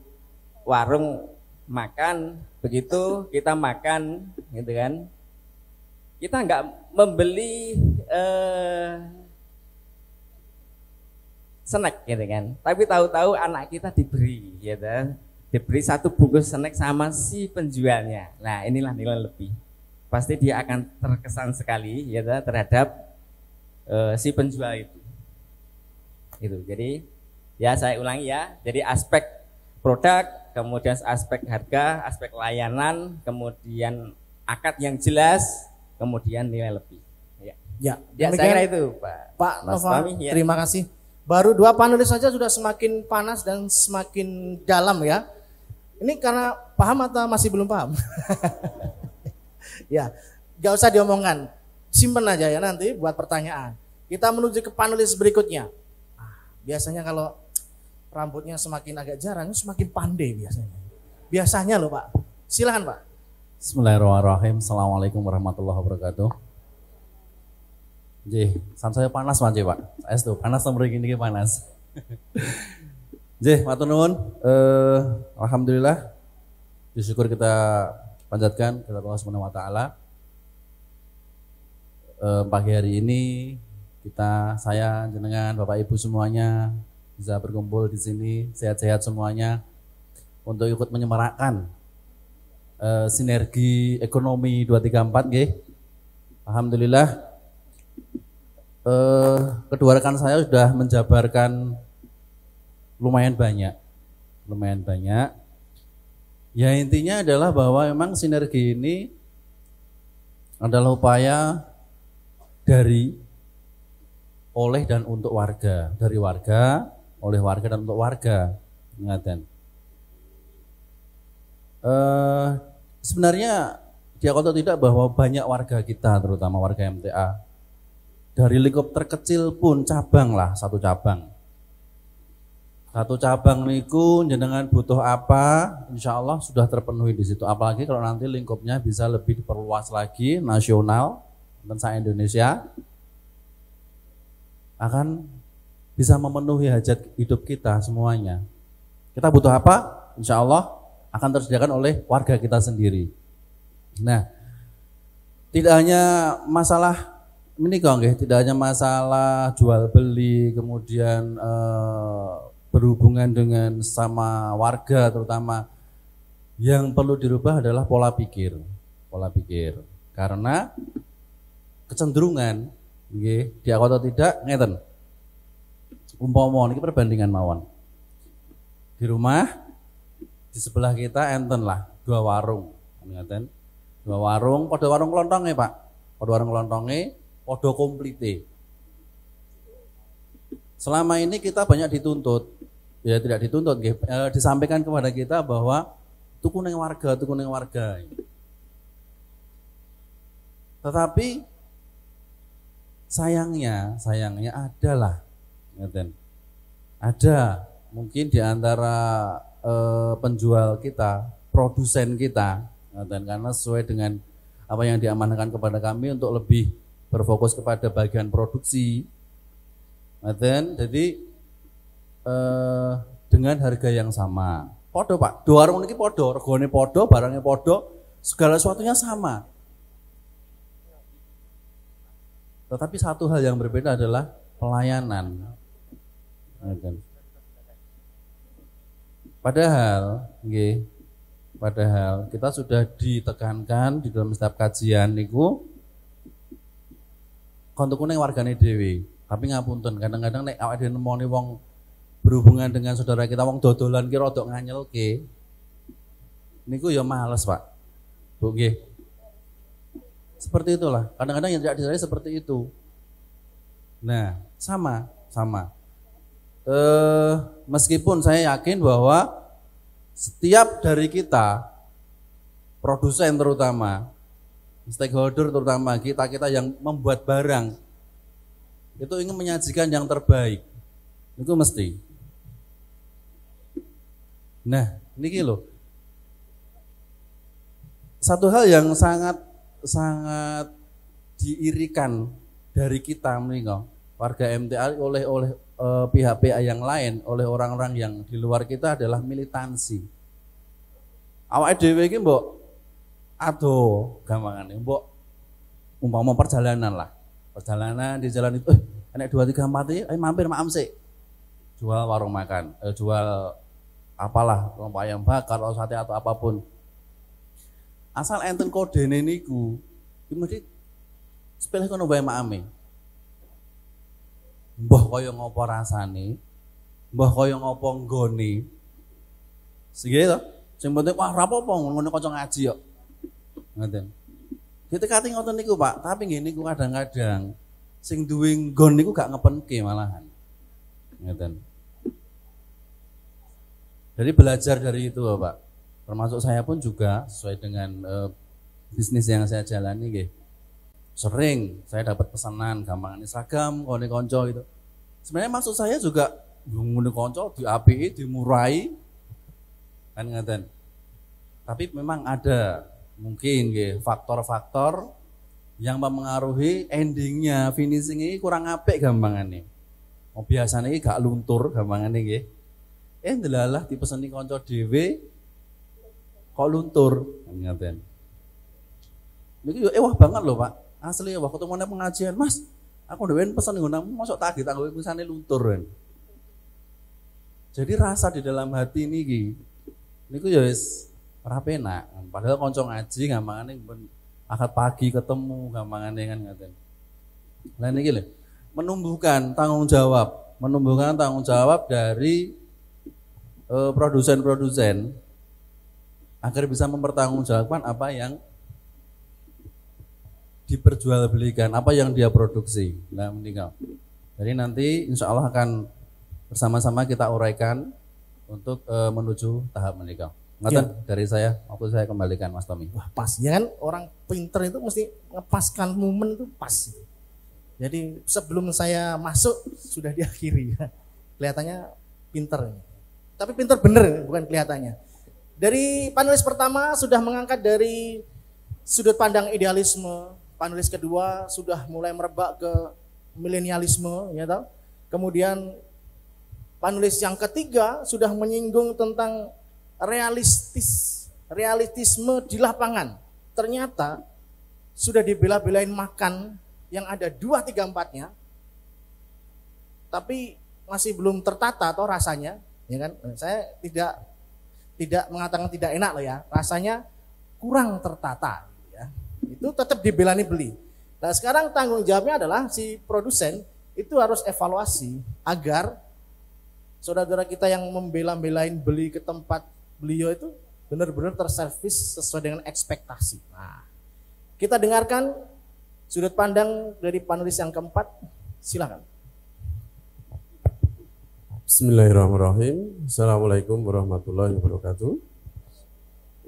Speaker 4: warung makan, begitu kita makan gitu kan, kita nggak membeli snack gitu kan, tapi tahu-tahu anak kita diberi gitu, diberi 1 bungkus snack sama si penjualnya. Nah, inilah nilai lebih. Pasti dia akan terkesan sekali ya terhadap si penjual itu. Jadi ya saya ulangi ya. Jadi aspek produk, kemudian aspek harga, aspek layanan, kemudian akad yang jelas, kemudian nilai lebih. Ya saya kira itu Pak
Speaker 2: Nova. Ya. Terima kasih. Baru 2 panelis saja sudah semakin panas dan semakin dalam ya. Ini karena paham atau masih belum paham? Ya, gak usah diomongkan. Simpen aja ya nanti buat pertanyaan. Kita menuju ke panelis berikutnya. Biasanya kalau rambutnya semakin agak jarang, semakin pandai biasanya. Biasanya loh Pak. Silakan Pak.
Speaker 5: Bismillahirrahmanirrahim. Assalamualaikum warahmatullahi wabarakatuh. Jih, saya panas Pak. Saya tuh panas nomor ini panas. Jih, matur nuwun. Alhamdulillah. Bersyukur kita panjatkan kepada Allah Subhanahu wa taala. Pagi hari ini saya jenengan Bapak Ibu semuanya bisa berkumpul di sini sehat-sehat semuanya untuk ikut menyemarakkan sinergi ekonomi 234 nggih. Alhamdulillah kedua rekan saya sudah menjabarkan lumayan banyak. Ya intinya adalah bahwa memang sinergi ini adalah upaya dari, oleh dan untuk warga, dari warga oleh warga dan untuk warga. Ngaten. Sebenarnya diakui atau tidak bahwa banyak warga kita, terutama warga MTA, dari lingkup terkecil pun cabang lah, satu cabang niku jenengan butuh apa, insya Allah sudah terpenuhi di situ. Apalagi kalau nanti lingkupnya bisa lebih diperluas lagi, nasional dan se-Indonesia, akan bisa memenuhi hajat hidup kita semuanya. Kita butuh apa, insya Allah akan tersediakan oleh warga kita sendiri. Nah, tidak hanya masalah ini tidak hanya masalah jual beli, kemudian berhubungan dengan sama warga, terutama yang perlu dirubah adalah pola pikir. Karena kecenderungan diakui atau tidak ngeten. Umpama niki perbandingan mawon. Di rumah di sebelah kita enten lah dua warung, ngeten. Dua warung, pada warung kelontonge, Pak. Pada warung kelontonge podo komplite. Selama ini kita banyak dituntut, ya tidak dituntut, disampaikan kepada kita bahwa tuku ning warga. Tetapi sayangnya adalah, ada mungkin di antara penjual kita, produsen kita, karena sesuai dengan apa yang diamanahkan kepada kami untuk lebih berfokus kepada bagian produksi. Jadi dengan harga yang sama. Podo, Pak. Dua warung ini podo, regane podo, barangnya podo, segala sesuatunya sama. Tetapi satu hal yang berbeda adalah pelayanan. Padahal kita sudah ditekankan di dalam setiap kajian niku kontuk kuning wargane dhewe. Tapi ngapunten, kadang-kadang nek awake dhewe nemoni wong berhubungan dengan saudara kita wong dodolan ki rada nganyelke. Niku ya males, Pak. Bu nggih. Seperti itulah. Kadang-kadang yang tidak disadari seperti itu. Nah, sama. Meskipun saya yakin bahwa setiap dari kita, produsen terutama, stakeholder terutama kita yang membuat barang, itu ingin menyajikan yang terbaik. Itu mesti. Nah, ini loh. Satu hal yang sangat diirikan dari kita menika warga MTA oleh pihak-pihak yang lain, oleh orang-orang yang di luar kita adalah militansi. Awake dhewe iki mbok gampangane mbok umpama perjalanan di jalan itu enek 2 3 4 ayo mampir maam sik. Jual warung makan, jual apalah, lompok ayam bakar atau sate atau apapun. Asal enten kodene niku, iki mesti sepele kono wae maame. Mbah kaya ngopo rasane, mbah kaya ngopo nggone. Sige to, sing penting wah ora apa-apa ngono kanca ngaji kok. Ngoten. Ditekati ngoten niku, Pak, tapi nggih niku kadang-kadang sing duwe nggon niku gak ngepenke malahan. Ngoten. Jadi belajar dari itu, Pak. Termasuk saya pun juga sesuai dengan bisnis yang saya jalani nggih. Sering saya dapat pesanan gampangan seragam kone konco itu. Sebenarnya maksud saya juga ngene konco diapiki, dimurai kan ngaten. Tapi memang ada mungkin nggih faktor-faktor yang mempengaruhi endingnya, finishingnya kurang apik gampangane. Oh biasanya ini gak luntur gampangane nggih. Ndelalah dipeseni konco dhewe kok luntur kan ngaten. Niki yo ewah banget loh, Pak. Asli waktu temuan pengajian, Mas, aku udah pesen nih, masuk tadi tanggung misalnya luntur kan. Jadi rasa di dalam hati ini ya wis ora penak. Padahal kanca ngaji gampangane akad pagi ketemu gampangane kan ngaten. Lah niki lho, menumbuhkan tanggung jawab dari produsen-produsen agar bisa mempertanggungjawabkan apa yang diperjualbelikan, apa yang dia produksi. Nah, meninggal. Jadi nanti insya Allah akan bersama-sama kita uraikan untuk menuju tahap menikah. Ngoten dari saya, waktu saya kembalikan Mas Tommy.
Speaker 2: Wah pas, ya kan orang pinter itu mesti ngepaskan momen itu pas. Jadi sebelum saya masuk sudah diakhiri. Kelihatannya pinter. Tapi pinter bener, bukan kelihatannya. Dari panelis pertama sudah mengangkat dari sudut pandang idealisme. Panelis kedua sudah mulai merebak ke milenialisme, ya tahu. Kemudian panelis yang ketiga sudah menyinggung tentang realistisme di lapangan. Ternyata sudah dibela-belain makan yang ada 2, 3, 4-nya, tapi masih belum tertata atau rasanya, ya kan? Saya tidak mengatakan tidak enak loh ya, rasanya kurang tertata, ya. Itu tetap dibelani beli. Nah sekarang tanggung jawabnya adalah si produsen itu harus evaluasi agar saudara-saudara kita yang membela-belain beli ke tempat beliau itu benar-benar terservis sesuai dengan ekspektasi. Nah, kita dengarkan sudut pandang dari panelis yang keempat, silakan.
Speaker 6: Bismillahirrahmanirrahim. Assalamualaikum warahmatullahi wabarakatuh.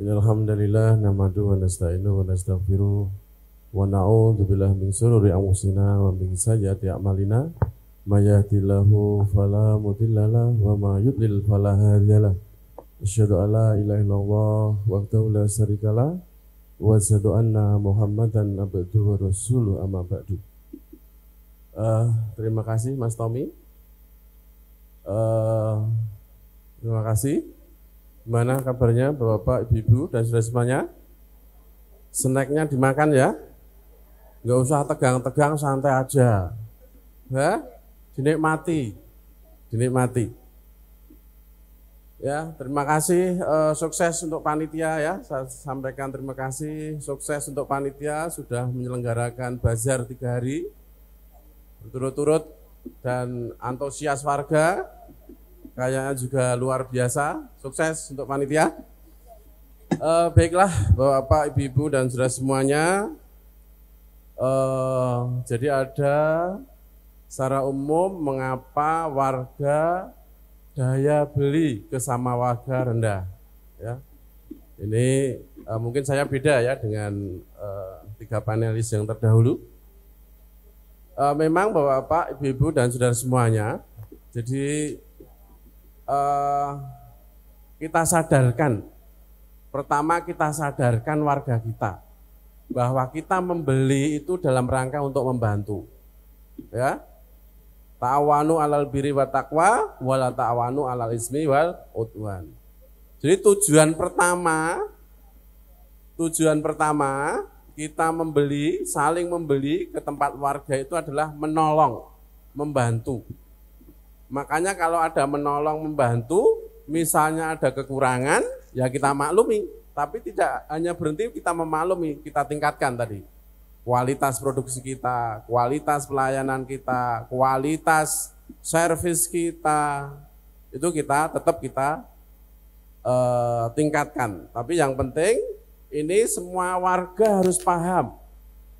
Speaker 6: Innalhamdalillah namadu wa nasta'inu wa nastaghfiru wa na'udzu billahi min shururi anfusina wa min sayyiati a'malina may yahdihillahu fala mudhillalah wa may yudlil fala hadiyalah. Asyhadu an la ilaha illallah wahdahu la syarikalah wa asyhadu anna Muhammadan abduhu wa rasuluhu amma ba'du. Terima kasih Mas Tommy. Terima kasih. Gimana kabarnya Bapak, Ibu, dan saudara semuanya? Snacknya dimakan ya? Nggak usah tegang-tegang, santai aja. Ya, dinikmati. Ya, terima kasih, sukses untuk panitia ya. Saya sampaikan terima kasih, sukses untuk panitia sudah menyelenggarakan bazar 3 hari berturut-turut dan antusias warga kayaknya juga luar biasa. Sukses untuk panitia. Baiklah Bapak, Ibu, dan saudara semuanya. Jadi ada secara umum mengapa warga daya beli ke sama warga rendah. Ya, ini mungkin saya beda ya dengan 3 panelis yang terdahulu. Memang Bapak, Ibu, dan saudara semuanya. Jadi kita sadarkan, pertama kita sadarkan warga kita bahwa kita membeli itu dalam rangka untuk membantu. Ya. Ta'awanu 'alal birri wa taqwa wa la ta'awanu 'alal ismi wal udwan. Jadi tujuan pertama kita membeli, saling membeli ke tempat warga itu adalah menolong, membantu. Makanya kalau ada menolong, membantu, misalnya ada kekurangan, ya kita maklumi. Tapi tidak hanya berhenti kita memaklumi, kita tingkatkan tadi. Kualitas produksi kita, kualitas pelayanan kita, kualitas servis kita, itu tetap kita tingkatkan. Tapi yang penting ini semua warga harus paham.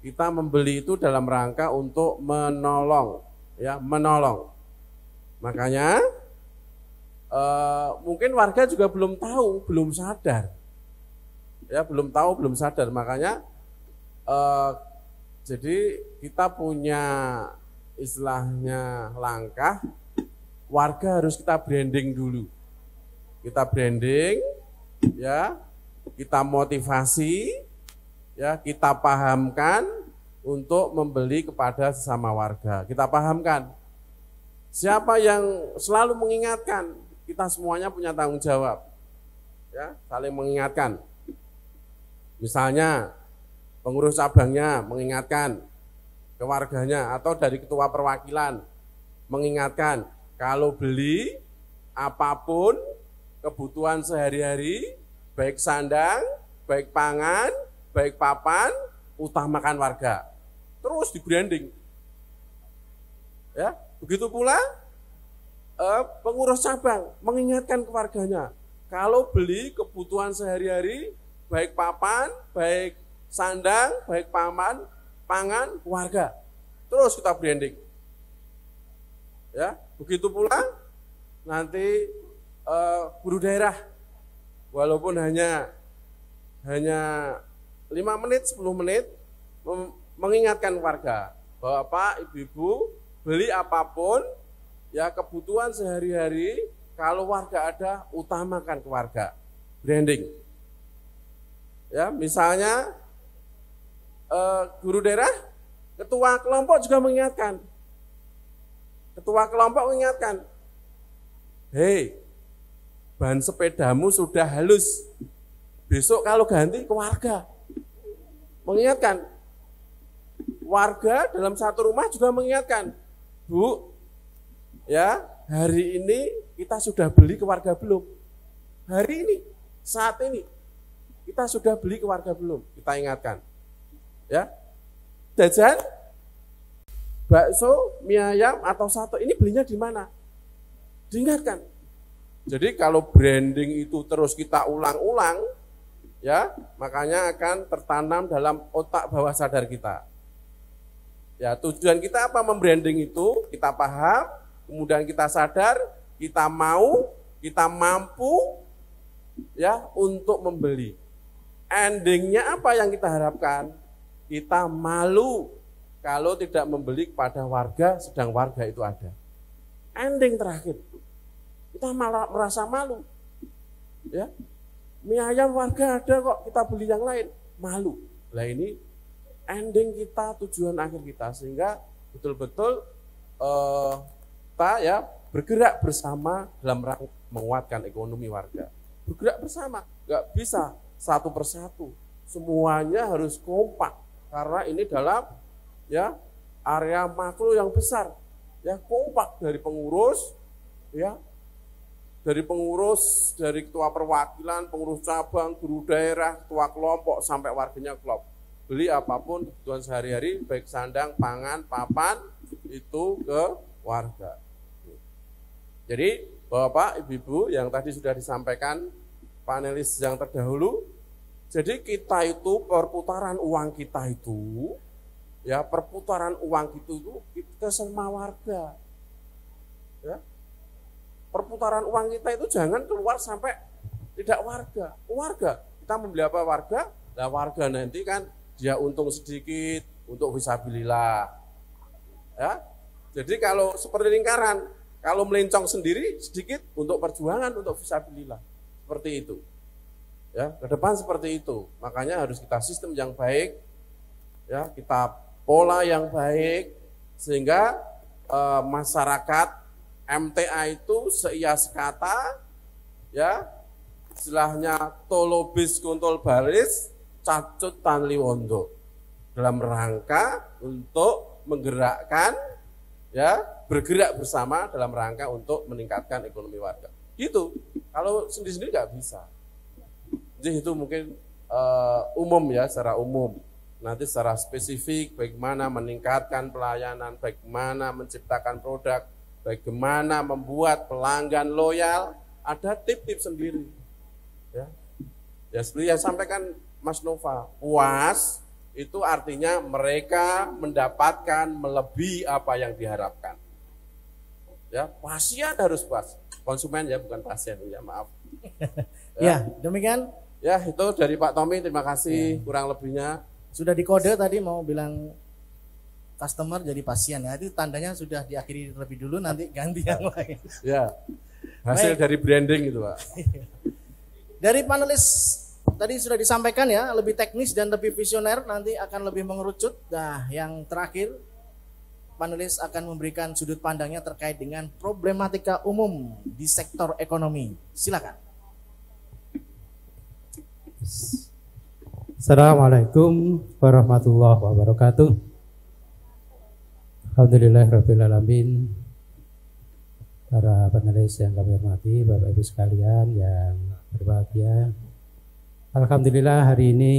Speaker 6: Kita membeli itu dalam rangka untuk menolong, ya, menolong. Makanya mungkin warga juga belum tahu, belum sadar. Ya, belum tahu, belum sadar. Makanya jadi kita punya istilahnya langkah, warga harus kita branding dulu. Kita branding, ya, kita motivasi, ya, kita pahamkan untuk membeli kepada sesama warga. Kita pahamkan. Siapa yang selalu mengingatkan, kita semuanya punya tanggung jawab, ya, saling mengingatkan. Misalnya pengurus cabangnya mengingatkan ke warganya atau dari ketua perwakilan mengingatkan kalau beli apapun kebutuhan sehari-hari, baik sandang, baik pangan, baik papan, utamakan warga. Terus di branding. Ya, begitu pula pengurus cabang mengingatkan ke warganya kalau beli kebutuhan sehari-hari, baik papan, baik sandang, baik paman, pangan, warga. Terus kita branding. Ya, begitu pula nanti guru daerah walaupun hanya 5 menit, 10 menit mengingatkan warga bahwa Pak, Ibu-ibu beli apapun ya kebutuhan sehari-hari, kalau warga ada utamakan ke warga. Branding. Ya, misalnya guru daerah, ketua kelompok juga mengingatkan. Ketua kelompok mengingatkan, hei, ban sepedamu sudah halus, besok kalau ganti ke warga. Mengingatkan. Warga dalam satu rumah juga mengingatkan, Bu, ya hari ini kita sudah beli ke warga belum? Hari ini, saat ini, kita sudah beli ke warga belum? Kita ingatkan. Ya, jajan, bakso, mie ayam atau sate ini belinya di mana? Diingatkan. Jadi kalau branding itu terus kita ulang-ulang, ya makanya akan tertanam dalam otak bawah sadar kita. Ya tujuan kita apa membranding itu? Kita paham, kemudian kita sadar, kita mau, kita mampu, ya untuk membeli. Endingnya apa yang kita harapkan? Kita malu kalau tidak membeli kepada warga, sedang warga itu ada. Ending terakhir, kita malah merasa malu. Ya, mie ayam warga ada kok, kita beli yang lain, malu. Lah ini ending kita, tujuan akhir kita, sehingga betul-betul kita ya bergerak bersama dalam rangka menguatkan ekonomi warga. Bergerak bersama, nggak bisa satu persatu, semuanya harus kompak karena ini dalam ya area makro yang besar, ya kompak dari pengurus, ya dari pengurus, dari ketua perwakilan, pengurus cabang, guru daerah, ketua kelompok sampai warganya klub. Beli apapun kebutuhan sehari-hari, baik sandang, pangan, papan, itu ke warga. Jadi Bapak, Ibu-ibu yang tadi sudah disampaikan panelis yang terdahulu, jadi kita itu perputaran uang kita itu, ya perputaran uang itu kita sama warga. Ya. Perputaran uang kita itu jangan keluar sampai tidak warga. Warga, kita membeli apa warga? Nah warga nanti kan dia untung sedikit untuk fisabilillah. Ya. Jadi kalau seperti lingkaran, kalau melencong sendiri sedikit untuk perjuangan untuk fisabilillah. Seperti itu. Ya, ke depan seperti itu. Makanya harus kita sistem yang baik. Ya, kita pola yang baik sehingga masyarakat MTA itu seia sekata ya, istilahnya tolobis kontol baris cacut tanliwondo dalam rangka untuk menggerakkan ya bergerak bersama dalam rangka untuk meningkatkan ekonomi warga. Gitu. Kalau sendiri-sendiri nggak bisa. Jadi itu mungkin umum ya, secara umum. Nanti secara spesifik bagaimana meningkatkan pelayanan, bagaimana menciptakan produk, bagaimana membuat pelanggan loyal, ada tip-tip sendiri. Ya, ya seperti yang sampaikan Mas Nova, puas itu artinya mereka mendapatkan melebihi apa yang diharapkan. Ya, pasien harus puas, konsumen ya bukan pasien ya, maaf.
Speaker 2: Ya, demikian.
Speaker 6: Ya, itu dari Pak Tommy, terima kasih kurang lebihnya.
Speaker 2: Sudah dikode tadi mau bilang customer jadi pasien ya, itu tandanya sudah diakhiri terlebih dulu, nanti ganti yang lain.
Speaker 6: Ya, hasil
Speaker 2: Baik.
Speaker 6: dari branding itu Pak.
Speaker 2: Dari panelis tadi sudah disampaikan ya, lebih teknis dan lebih visioner, nanti akan lebih mengerucut. Nah, yang terakhir panelis akan memberikan sudut pandangnya terkait dengan problematika umum di sektor ekonomi. Silakan.
Speaker 7: Assalamualaikum warahmatullahi wabarakatuh. Alhamdulillahirrahmanirrahim. Para panelis yang kami hormati, Bapak Ibu sekalian yang berbahagia, alhamdulillah hari ini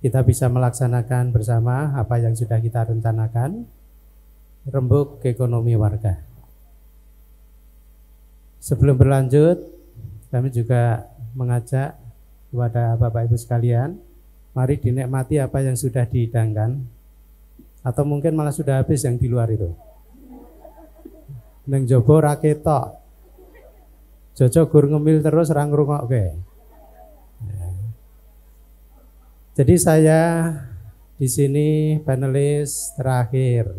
Speaker 7: kita bisa melaksanakan bersama apa yang sudah kita rencanakan, rembuk ekonomi warga. Sebelum berlanjut, kami juga mengajak kepada Bapak Ibu sekalian, mari dinikmati apa yang sudah dihidangkan, atau mungkin malah sudah habis yang di luar itu. Neng jobo ra ketok. Jojo gur ngemil terus ra ngrungokke. Jadi saya di sini panelis terakhir.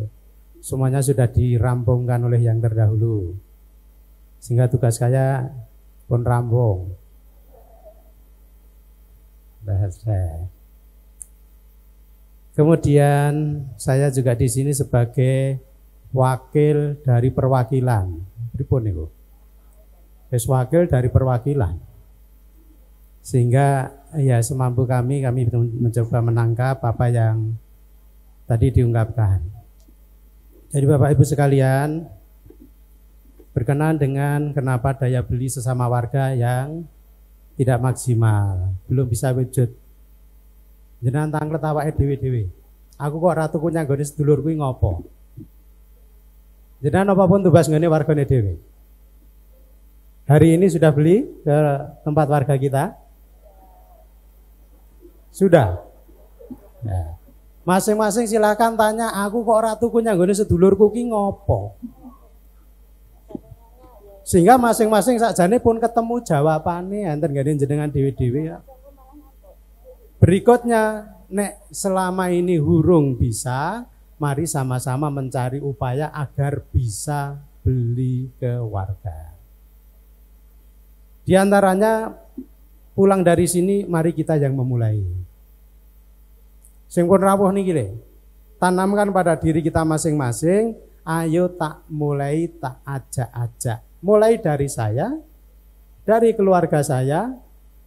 Speaker 7: Semuanya sudah dirampungkan oleh yang terdahulu. Sehingga tugas saya pun rampung. Kemudian saya juga di sini sebagai wakil dari perwakilan. Pripun niku? Wis wakil dari perwakilan. Sehingga ya semampu kami mencoba menangkap apa yang tadi diungkapkan. Jadi Bapak Ibu sekalian, berkenaan dengan kenapa daya beli sesama warga yang tidak maksimal, belum bisa wujud. Jenengan tanglet awake dhewe-dhewe. Aku kok ra tuku nyanggone sedulur kuwi ngopo? Jenengan apa pun tugas ngene wargane dhewe. Hari ini sudah beli ke tempat warga kita? Sudah. Nah, masing-masing silakan tanya, aku kok ora tuku nyanggone sedulurku ki ngopo? Sehingga masing-masing sakjane pun ketemu jawabane enten gane jenengan dhewe-dhewe ya. Berikutnya, nek selama ini hurung bisa, mari sama-sama mencari upaya agar bisa beli ke warga. Di antaranya pulang dari sini mari kita yang memulai. Sing pun rawuh niki le. Tanamkan pada diri kita masing-masing, ayo tak mulai, tak ajak-ajak. Mulai dari saya, dari keluarga saya,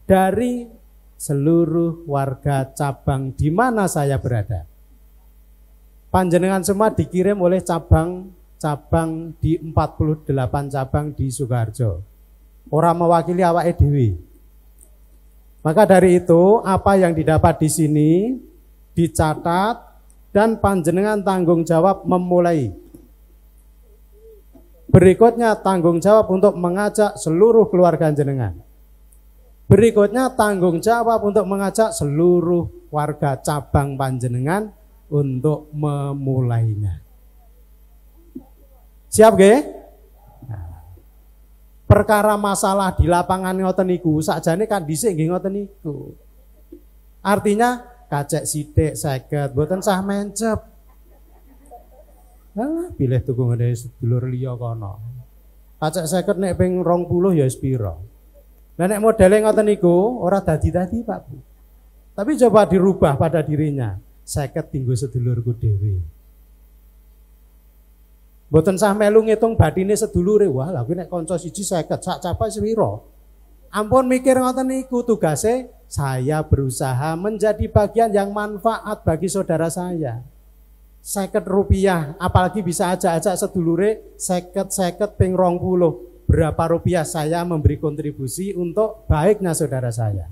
Speaker 7: dari seluruh warga cabang di mana saya berada. Panjenengan semua dikirim oleh cabang di 48 cabang di Sukoharjo. Orang mewakili awake dhewe. Maka dari itu, apa yang didapat di sini dicatat dan panjenengan tanggung jawab memulai. Berikutnya tanggung jawab untuk mengajak seluruh keluarga jenengan. Berikutnya tanggung jawab untuk mengajak seluruh warga cabang panjenengan untuk memulainya. Siap nggih? Perkara masalah di lapangan ngoten niku sakjane kan dhisik nggih ngoten niku. Artinya kacek sithik 50 mboten sah mencep. Lah pilih tuku ngene sedulur liya kono. Kacek 50 nek ping 20 ya wis pira. Lah nek modele ngoten niku ora dadi-dadi Pak Bu. Tapi coba dirubah pada dirinya. 50 tinggo sedulurku dhewe. Mboten sah melu ngitung batine sedulure. Wah, lha kuwi nek kanca siji 50 sak capai sepira. Ampun mikir ngoten niku tugase saya berusaha menjadi bagian yang manfaat bagi saudara saya. 50 rupiah, apalagi bisa ajak-ajak sedulure 50 ping 20. Berapa rupiah saya memberi kontribusi untuk baiknya saudara saya.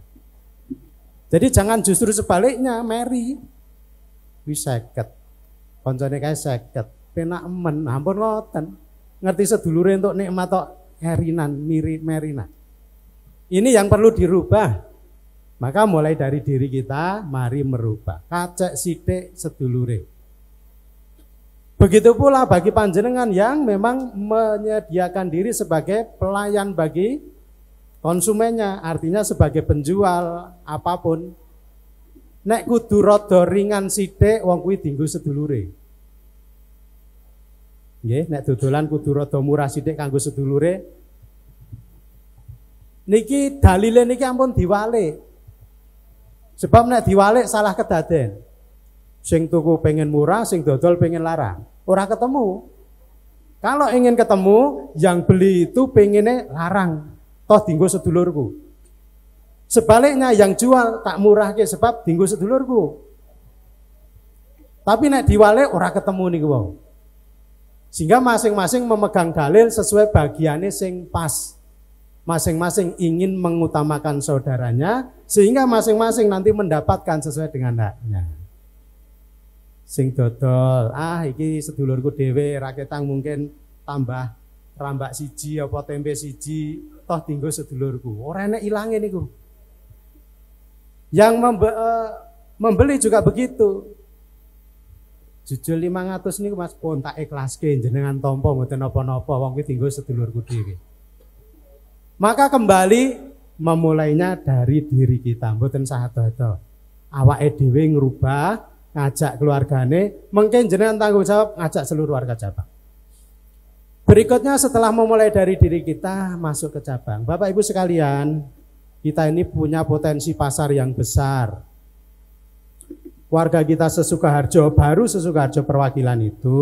Speaker 7: Jadi jangan justru sebaliknya, meri. Wis 50. Koncone kae 50. Penak men, ampun ngoten. Ngerti sedulure untuk nikmat tok erinan, mirip merina. Ini yang perlu dirubah. Maka mulai dari diri kita, mari merubah. Kacek sithik sedulure. Begitu pula bagi panjenengan yang memang menyediakan diri sebagai pelayan bagi konsumennya, artinya sebagai penjual apapun. Nek kudu rada ringan sithik wong kuwi dienggo sedulure. Nggih, nek dodolan kudu rada murah sithik kanggo sedulure. Niki dalile niki ampun diwalik. Sebab nek diwalik salah kedaden. Sing tuku pengen murah, sing dodol pengen larang. Ora ketemu. Kalau ingin ketemu, yang beli itu pengennya larang. Toh dinggo sedulurku. Sebaliknya yang jual tak murah ke sebab dinggo sedulurku. Tapi nek diwalik ora ketemu niku wau. Sehingga masing-masing memegang dalil sesuai bagiannya sing pas. Masing-masing ingin mengutamakan saudaranya, sehingga masing-masing nanti mendapatkan sesuai dengan haknya. Sing dodol, iki sedulurku dhewe raketang mungkin tambah rambak siji apa tempe siji, toh tinggo sedulurku. Ora enek ilange niku. Yang membeli juga begitu. Jujur 500 niku Mas pun tak ikhlaske jenengan tampa mboten napa-napa wong kuwi dienggo sedulurku dhewe. Maka kembali memulainya dari diri kita, mboten sah-ado. Awake dhewe ngrubah, ngajak keluargane, mungkin jenengan tanggung jawab ngajak seluruh warga cabang. Berikutnya setelah memulai dari diri kita masuk ke cabang. Bapak Ibu sekalian, kita ini punya potensi pasar yang besar. Warga kita sesukaharjo, baru sesukaharjo perwakilan itu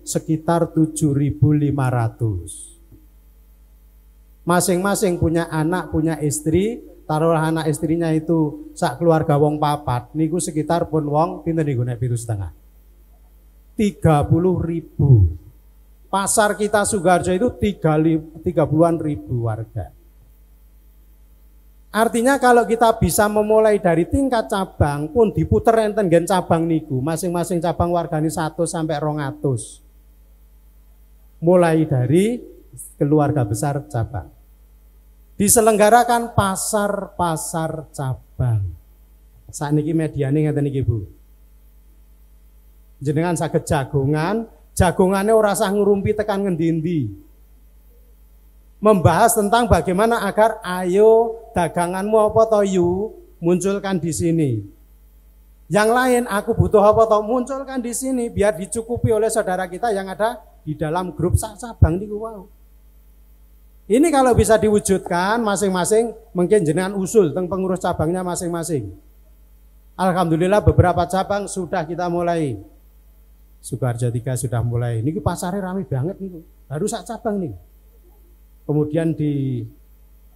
Speaker 7: sekitar 7.500. Masing-masing punya anak, punya istri, taruhlah anak istrinya itu sak keluarga wong papat, niku sekitar pun wong pinten niku nek 7,5. 30.000. Pasar kita Sukoharjo itu 30-an ribu warga. Artinya kalau kita bisa memulai dari tingkat cabang pun diputer enten gen cabang niku, masing-masing cabang wargani 1 sampai 200. Mulai dari keluarga besar cabang. Diselenggarakan pasar-pasar cabang. Sakniki mediane ngeten iki Bu. Jenengan saged jagongan, jagongane ora usah ngrumpi tekan ngendi-endi. Membahas tentang bagaimana agar ayo daganganmu apa to yu munculkan di sini. Yang lain aku butuh apa to munculkan di sini biar dicukupi oleh saudara kita yang ada di dalam grup cabang niku wau. Ini kalau bisa diwujudkan masing-masing mungkin jenengan usul tentang pengurus cabangnya masing-masing. Alhamdulillah beberapa cabang sudah kita mulai. Sukoharjo 3 sudah mulai. Niki pasarnya ramai banget niku. Baru sak cabang nih. Kemudian di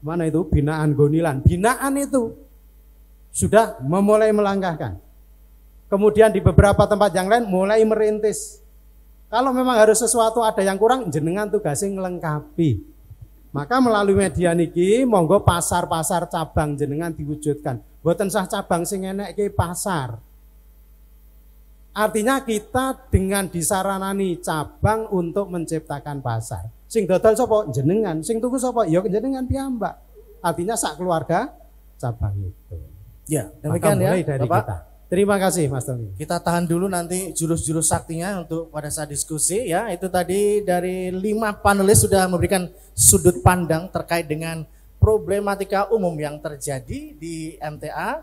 Speaker 7: mana itu binaan Gonilan, binaan itu sudah memulai melangkahkan. Kemudian di beberapa tempat yang lain mulai merintis. Kalau memang harus sesuatu ada yang kurang, jenengan tugasnya ngelengkapi. Maka melalui media niki, monggo pasar-pasar cabang jenengan diwujudkan. Boten sah cabang sing enek ke pasar. Artinya kita dengan disaranani cabang untuk menciptakan pasar. Sing dodol sapa? Jenengan. Sing tuku sapa? Ya jenengan piyambak. Artinya sak keluarga cabang itu.
Speaker 2: Ya, demikian ya,
Speaker 7: dari
Speaker 2: Bapak.
Speaker 7: kita. Terima kasih Mas Tommy.
Speaker 2: Kita tahan dulu nanti jurus-jurus saktinya untuk pada saat diskusi ya. Itu tadi dari 5 panelis sudah memberikan sudut pandang terkait dengan problematika umum yang terjadi di MTA,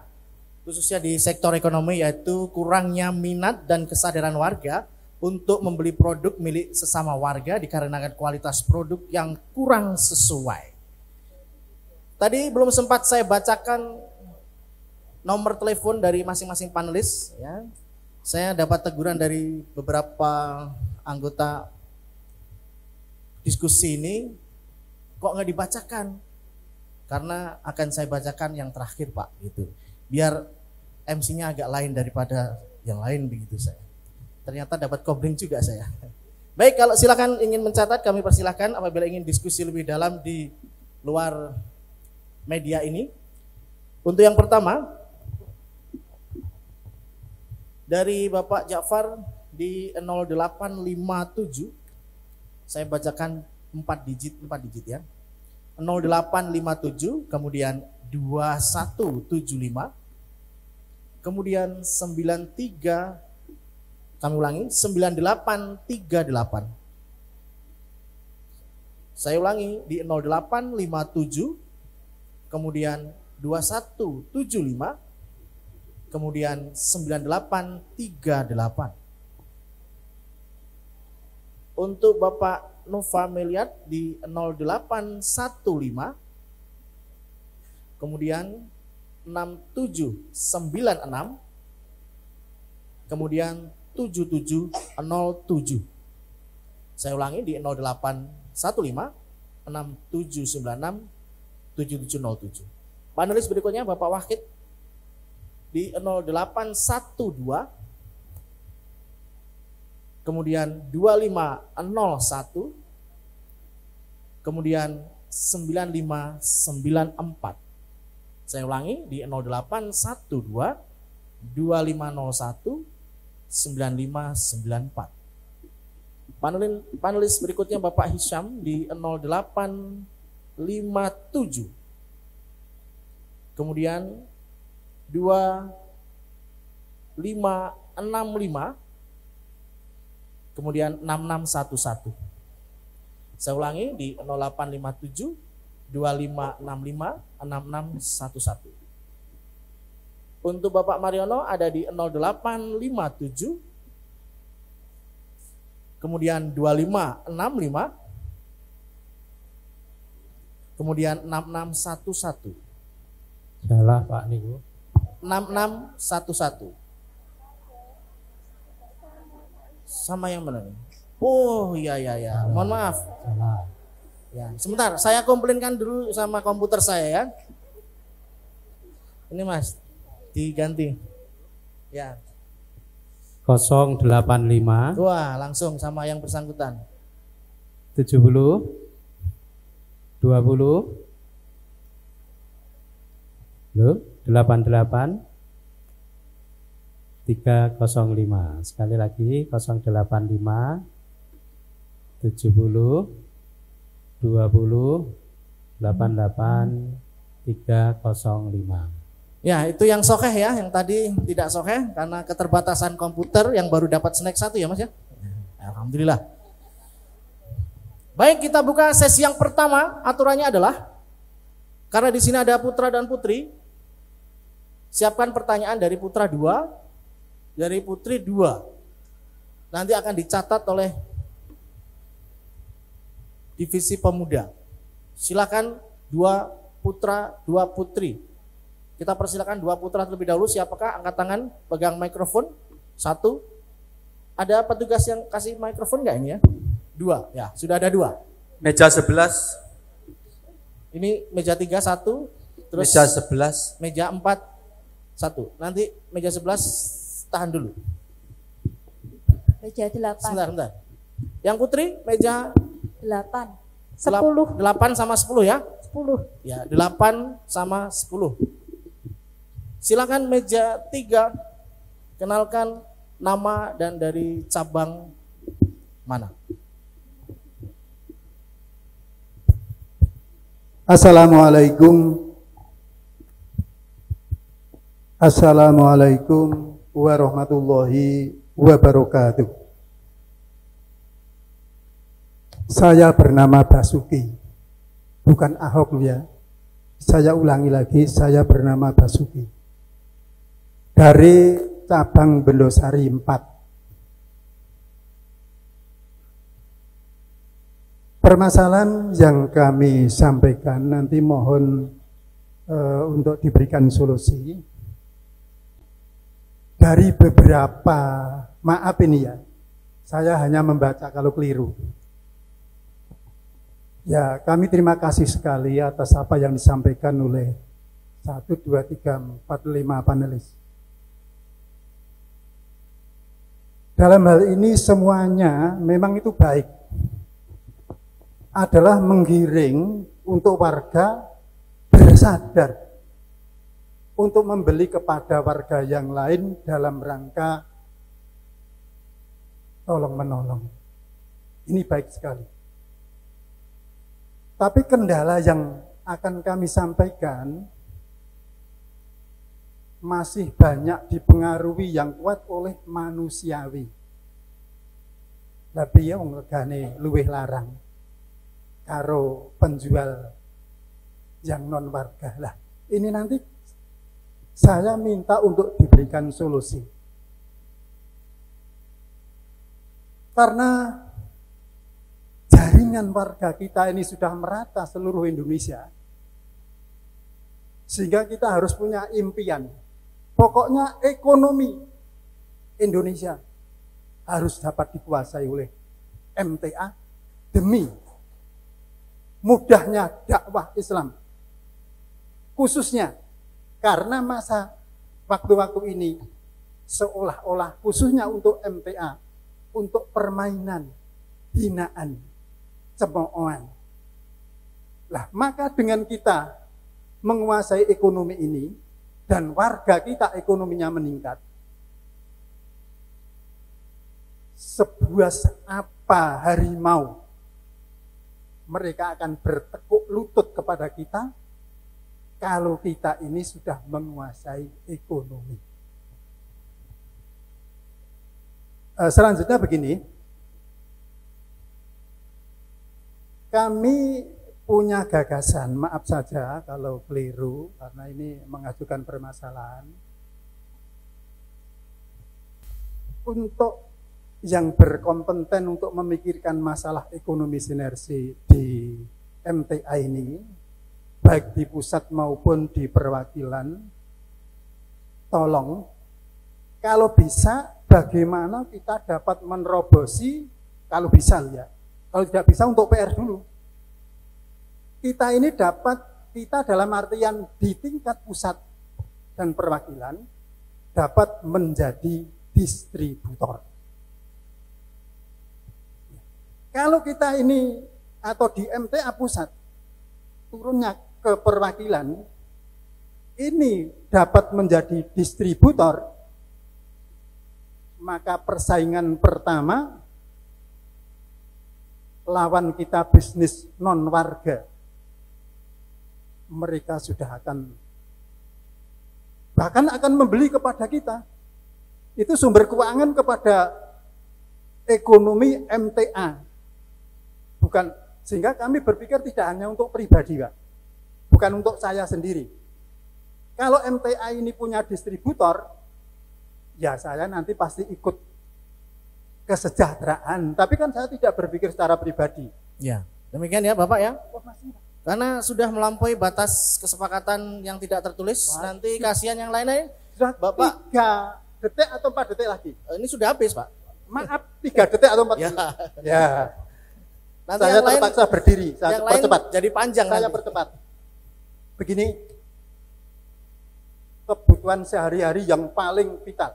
Speaker 2: khususnya di sektor ekonomi, yaitu kurangnya minat dan kesadaran warga untuk membeli produk milik sesama warga dikarenakan kualitas produk yang kurang sesuai. Tadi belum sempat saya bacakan nomor telepon dari masing-masing panelis ya. Saya dapat teguran dari beberapa anggota diskusi ini, kok nggak dibacakan? Karena akan saya bacakan yang terakhir Pak gitu. Biar MC-nya agak lain daripada yang lain begitu saya. Ternyata dapat kopling juga saya. Baik, kalau silakan ingin mencatat kami persilahkan apabila ingin diskusi lebih dalam di luar media ini. Untuk yang pertama dari Bapak Ja'far di 0857. Saya bacakan 4 digit ya. 0857 kemudian 2175 kemudian 93, kami ulangi 9838. Saya ulangi di 0857 kemudian 2175 kemudian 9838. Untuk Bapak Nova Meliat di 0815 kemudian 6796 kemudian 7707. Saya ulangi di 0815 6796 7707. Panelis berikutnya Bapak Wahid di 0812 kemudian 2501 kemudian 9594. Saya ulangi di 0812 2501 9594. Panelis berikutnya Bapak Hisham di 0857 kemudian 2565 kemudian 6611. Saya ulangi di 0857 2565 6611. Untuk Bapak Mariono ada di 0857 kemudian 2565 kemudian 6611.
Speaker 7: Salah Pak niku.
Speaker 2: 6611. Sama yang mana nih? Oh iya. Mohon maaf.
Speaker 7: Salah.
Speaker 2: Ya, sebentar, saya komplainkan dulu sama komputer saya ya. Ini Mas, diganti. Ya.
Speaker 7: 085
Speaker 2: Wah, langsung sama yang bersangkutan.
Speaker 7: 70 20 Loh, 88 305. Sekali lagi 085 70 20 88 305.
Speaker 2: Ya, itu yang sokeh ya, yang tadi tidak sokeh karena keterbatasan komputer yang baru dapat snack 1 ya Mas ya. Alhamdulillah. Baik, kita buka sesi yang pertama. Aturannya adalah karena di sini ada putra dan putri, siapkan pertanyaan dari putra 2, dari putri 2. Nanti akan dicatat oleh divisi pemuda. Silakan 2 putra, 2 putri. Kita persilakan 2 putra terlebih dahulu. Siapakah? Angkat tangan, pegang mikrofon. 1. Ada petugas yang kasih mikrofon nggak ini ya? 2. Ya, sudah ada 2.
Speaker 8: Meja 11.
Speaker 2: Ini meja 3 1. Terus
Speaker 8: Meja 11.
Speaker 2: meja 4 1. Nanti meja 11 tahan dulu.
Speaker 9: Meja 8.
Speaker 2: Sebentar. Yang putri meja
Speaker 9: 8. 10.
Speaker 2: 8 sama 10 ya?
Speaker 9: 10.
Speaker 2: Ya, 8 sama 10. Silakan meja 3. Kenalkan nama dan dari cabang mana?
Speaker 10: Assalamualaikum warahmatullahi wabarakatuh. Saya bernama Basuki, bukan Ahok ya. Saya ulangi lagi, saya bernama Basuki. Dari cabang Bendosari 4. Permasalahan yang kami sampaikan nanti mohon untuk diberikan solusi. Dari beberapa, maaf ini ya, saya hanya membaca kalau keliru. Ya, kami terima kasih sekali atas apa yang disampaikan oleh 1, 2, 3, 4, 5 panelis. Dalam hal ini semuanya memang itu baik. Adalah menggiring untuk warga bersadar untuk membeli kepada warga yang lain dalam rangka tolong menolong. Ini baik sekali. Tapi kendala yang akan kami sampaikan masih banyak dipengaruhi yang kuat oleh manusiawi. Tapi ya regane luwih larang karo penjual yang non warga lah. Ini nanti saya minta untuk diberikan solusi. Karena jaringan warga kita ini sudah merata seluruh Indonesia. Sehingga kita harus punya impian. Pokoknya ekonomi Indonesia harus dapat dikuasai oleh MTA demi mudahnya dakwah Islam. Khususnya karena masa waktu-waktu ini seolah-olah khususnya untuk MTA, untuk permainan, hinaan, cemoohan. Lah, maka dengan kita menguasai ekonomi ini dan warga kita ekonominya meningkat, sebuah apa harimau mereka akan bertekuk lutut kepada kita kalau kita ini sudah menguasai ekonomi. Selanjutnya begini, Kami punya gagasan, maaf saja kalau keliru karena ini mengajukan permasalahan. Untuk yang berkompeten untuk memikirkan masalah ekonomi sinergi di MTA ini, baik di pusat maupun di perwakilan, tolong kalau bisa bagaimana kita dapat menerobosi, kalau bisa ya, kalau tidak bisa untuk PR dulu. Kita ini dapat, kita dalam artian di tingkat pusat dan perwakilan dapat menjadi distributor. Kalau kita ini atau di MTA pusat turunnya ke perwakilan, ini dapat menjadi distributor, maka persaingan pertama lawan kita bisnis non warga, mereka sudah bahkan akan membeli kepada kita. Itu sumber keuangan kepada ekonomi MTA. Bukan, sehingga kami berpikir tidak hanya untuk pribadi, Pak. Bukan untuk saya sendiri. Kalau MTA ini punya distributor, ya saya nanti pasti ikut kesejahteraan. Tapi kan saya tidak berpikir secara pribadi.
Speaker 2: Ya, demikian ya Bapak ya. Karena sudah melampaui batas kesepakatan yang tidak tertulis, nanti kasihan yang lain-lain. Bapak
Speaker 10: 3 detik atau 4 detik lagi?
Speaker 2: Ini sudah habis, Pak.
Speaker 10: Maaf, 3 detik atau 4 detik? Ya. Nanti saya terpaksa berdiri, saya percepat.
Speaker 2: Jadi panjang
Speaker 10: saya
Speaker 2: nanti.
Speaker 10: Percepat. Begini, kebutuhan sehari-hari yang paling vital.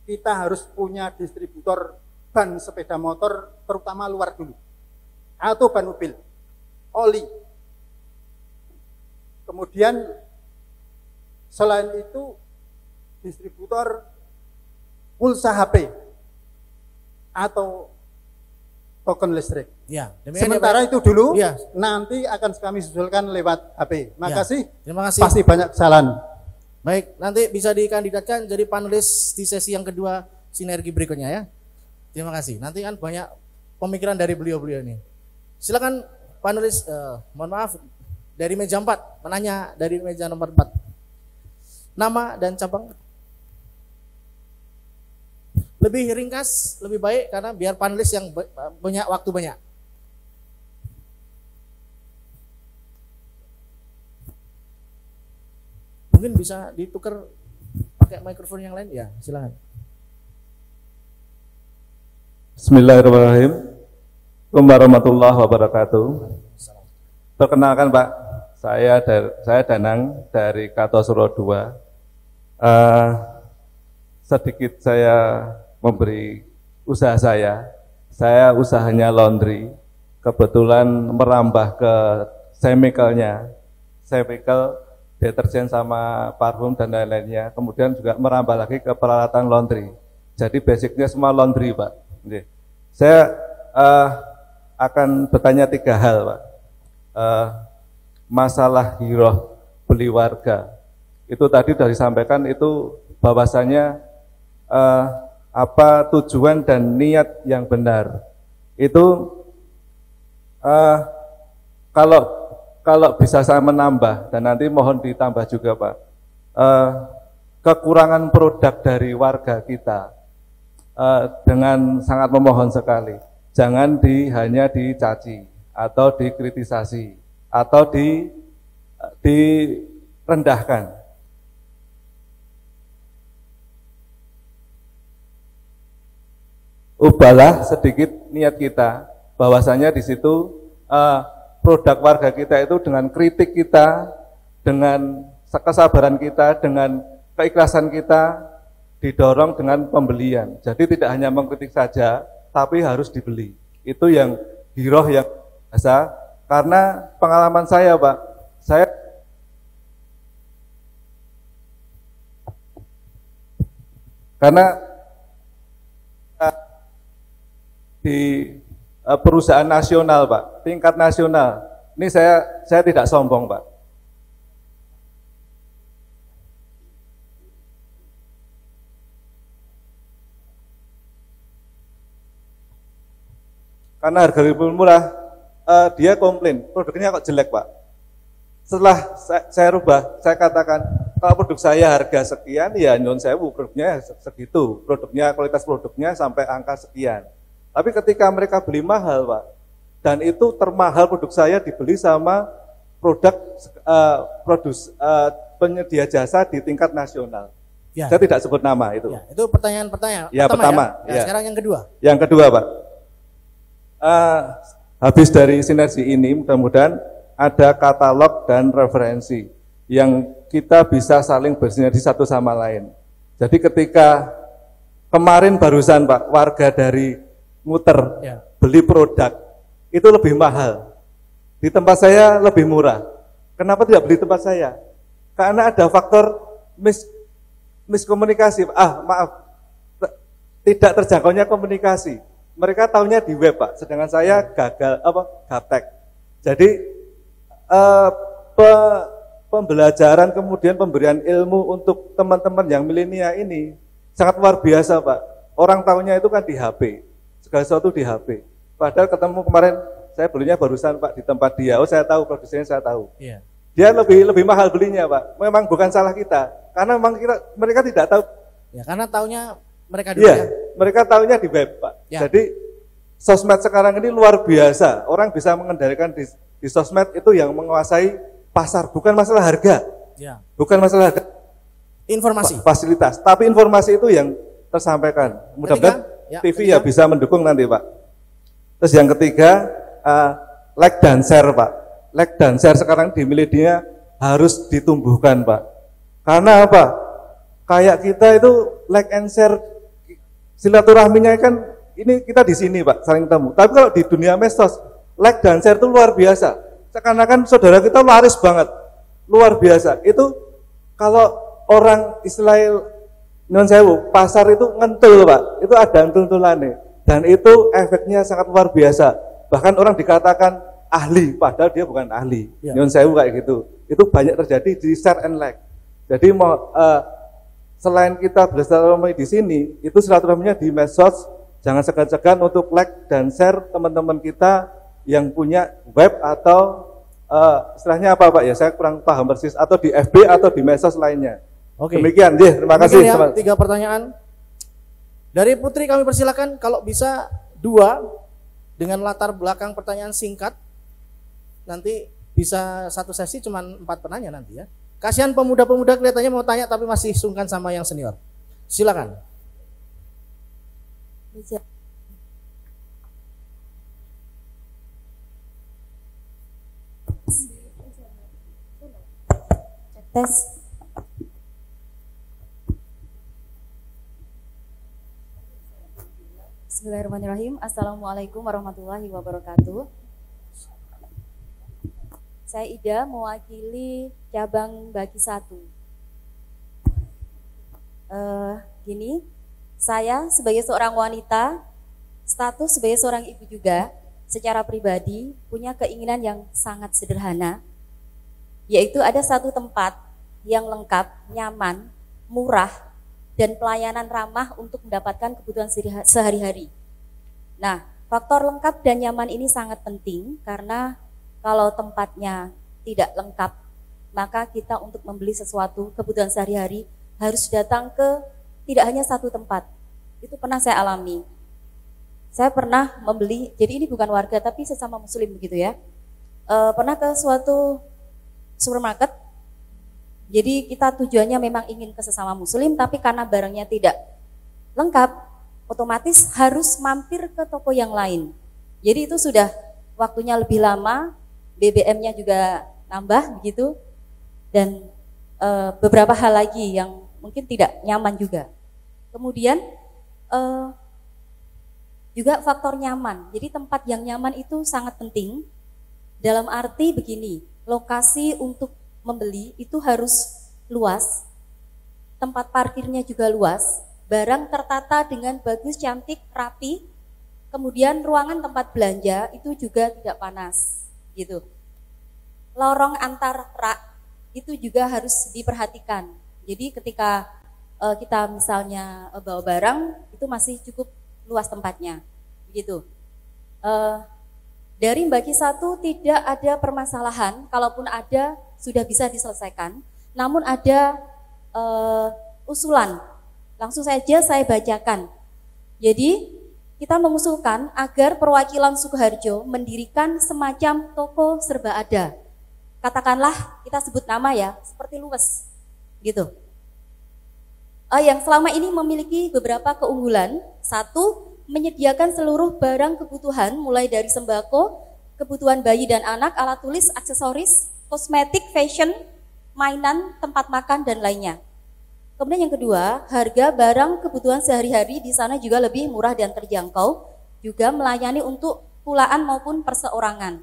Speaker 10: Kita harus punya distributor ban sepeda motor, terutama luar dulu. Atau ban mobil, oli. Kemudian selain itu, distributor pulsa HP atau token listrik.
Speaker 2: Ya,
Speaker 10: sementara itu dulu, ya. Nanti akan kami susulkan lewat HP. Makasih.
Speaker 2: Ya, terima kasih.
Speaker 10: Pasti banyak kesalahan.
Speaker 2: Baik, nanti bisa dikandidatkan jadi panelis di sesi yang kedua sinergi berikutnya ya. Terima kasih. Nanti kan banyak pemikiran dari beliau-beliau ini. Silakan panelis, mohon maaf dari meja 4, menanya dari meja nomor 4. Nama dan cabang. Lebih ringkas, lebih baik karena biar panelis yang punya waktu banyak. Mungkin bisa ditukar pakai mikrofon yang lain, ya silakan.
Speaker 11: Bismillahirrahmanirrahim. Assalamualaikum warahmatullahi wabarakatuh. Perkenalkan Pak, saya Danang dari Kartosuro 2. Sedikit saya memberi usaha saya usahanya laundry, kebetulan merambah ke chemical, deterjen sama parfum dan lain-lainnya, kemudian juga merambah lagi ke peralatan laundry. Jadi basicnya semua laundry Pak. Saya akan bertanya 3 hal Pak. Masalah hiroh beli warga, itu tadi sudah disampaikan, itu bahwasanya apa tujuan dan niat yang benar itu kalau bisa saya menambah, dan nanti mohon ditambah juga Pak, kekurangan produk dari warga kita, dengan sangat memohon sekali jangan hanya dicaci atau dikritisasi atau direndahkan. Ubahlah sedikit niat kita, bahwasanya di situ produk warga kita itu dengan kritik kita, dengan kesabaran kita, dengan keikhlasan kita didorong dengan pembelian. Jadi tidak hanya mengkritik saja, tapi harus dibeli. Itu yang hiroh yang biasa. Karena pengalaman saya Pak, karena di perusahaan nasional Pak, tingkat nasional. Ini saya tidak sombong Pak. Karena harga lebih murah, dia komplain, produknya kok jelek Pak. Setelah saya rubah, saya katakan, kalau produk saya harga sekian, ya nyun sewu, produknya segitu. Produknya, kualitas produknya sampai angka sekian. Tapi ketika mereka beli mahal Pak, dan itu termahal produk saya dibeli sama produk penyedia jasa di tingkat nasional.
Speaker 2: Ya.
Speaker 11: Saya tidak sebut nama itu.
Speaker 2: Ya, itu pertanyaan
Speaker 11: Ya, pertama.
Speaker 2: Ya.
Speaker 11: Ya.
Speaker 2: Sekarang yang kedua.
Speaker 11: Yang kedua Pak, habis dari sinergi ini mudah-mudahan ada katalog dan referensi yang kita bisa saling bersinergi satu sama lain. Jadi ketika kemarin barusan Pak, warga dari muter beli produk itu lebih mahal. Di tempat saya lebih murah. Kenapa tidak beli tempat saya? Karena ada faktor miskomunikasi. Tidak terjangkaunya komunikasi. Mereka tahunya di web Pak, sedangkan saya gagal gaptek. Jadi pembelajaran kemudian pemberian ilmu untuk teman-teman yang milenial ini sangat luar biasa Pak. Orang tahunya itu kan di HP, segala sesuatu di HP. Padahal ketemu kemarin saya belinya barusan Pak di tempat dia. Oh saya tahu produsennya, saya tahu.
Speaker 2: Iya.
Speaker 11: Dia lebih mahal belinya Pak. Memang bukan salah kita, karena memang mereka tidak tahu.
Speaker 2: Ya karena tahunya mereka dulu
Speaker 11: ya. Mereka tahunya di web Pak. Ya. Jadi sosmed sekarang ini luar biasa. Orang bisa mengendalikan di sosmed itu yang menguasai pasar, bukan masalah harga.
Speaker 2: Ya.
Speaker 11: Bukan masalah harga.
Speaker 2: Informasi.
Speaker 11: Fasilitas, tapi informasi itu yang tersampaikan. Mudah-mudahan TV ya bisa mendukung nanti Pak. Terus yang ketiga, like dan share Pak. Like dan share sekarang di milenial harus ditumbuhkan Pak. Karena apa? Kayak kita itu like and share, silaturahminya kan ini kita di sini Pak, saling ketemu. Tapi kalau di dunia medsos, like dan share itu luar biasa. Seakan-akan saudara kita laris banget, luar biasa. Itu kalau orang Israel non sewu, pasar itu ngentul Pak, itu ada entul-entulannya. Dan itu efeknya sangat luar biasa. Bahkan orang dikatakan ahli, padahal dia bukan ahli. Ya. Non sewu kayak gitu. Itu banyak terjadi di share and like. Jadi selain kita bersilaturahmi di sini, itu silaturahminya di medsos. Jangan segan-segan untuk like dan share teman-teman kita yang punya web atau istilahnya apa Pak ya? Saya kurang paham persis. Atau di FB atau di medsos lainnya. Oke. Demikian, terima kasih.
Speaker 2: Ya, 3 pertanyaan. Dari Putri kami persilakan kalau bisa 2 dengan latar belakang pertanyaan singkat. Nanti bisa 1 sesi cuma 4 penanya nanti ya. Kasihan pemuda-pemuda kelihatannya mau tanya tapi masih sungkan sama yang senior. Silakan.
Speaker 9: Tes.
Speaker 1: Bismillahirrahmanirrahim. Assalamualaikum warahmatullahi wabarakatuh. Saya Ida mewakili cabang Bagi 1. Gini, saya sebagai seorang wanita, status sebagai seorang ibu juga, secara pribadi punya keinginan yang sangat sederhana, yaitu ada satu tempat yang lengkap, nyaman, murah, dan pelayanan ramah untuk mendapatkan kebutuhan sehari-hari. Nah, faktor lengkap dan nyaman ini sangat penting karena kalau tempatnya tidak lengkap, maka kita untuk membeli sesuatu kebutuhan sehari-hari harus datang ke tidak hanya satu tempat. Itu pernah saya alami. Saya pernah membeli, jadi ini bukan warga tapi sesama muslim begitu ya. Pernah ke suatu supermarket. Jadi kita tujuannya memang ingin ke sesama muslim, tapi karena barangnya tidak lengkap, otomatis harus mampir ke toko yang lain. Jadi itu sudah waktunya lebih lama, BBM-nya juga nambah begitu, dan beberapa hal lagi yang mungkin tidak nyaman juga. Kemudian juga faktor nyaman. Jadi tempat yang nyaman itu sangat penting. Dalam arti begini, lokasi untuk membeli itu harus luas, tempat parkirnya juga luas, barang tertata dengan bagus, cantik, rapi, kemudian ruangan tempat belanja itu juga tidak panas, gitu. Lorong antar rak itu juga harus diperhatikan. Jadi ketika kita misalnya bawa barang itu masih cukup luas tempatnya, begitu.
Speaker 12: Dari bagi satu tidak ada permasalahan, kalaupun ada sudah bisa diselesaikan. Namun ada usulan, langsung saja saya bacakan. Jadi kita mengusulkan agar perwakilan Sukoharjo mendirikan semacam toko serba ada. Katakanlah kita sebut nama ya, seperti Luwes, gitu. Yang selama ini memiliki beberapa keunggulan. Satu, menyediakan seluruh barang kebutuhan mulai dari sembako, kebutuhan bayi dan anak, alat tulis, aksesoris, kosmetik, fashion, mainan, tempat makan dan lainnya. Kemudian yang kedua, harga barang kebutuhan sehari-hari di sana juga lebih murah dan terjangkau, juga melayani untuk pulaan maupun perseorangan.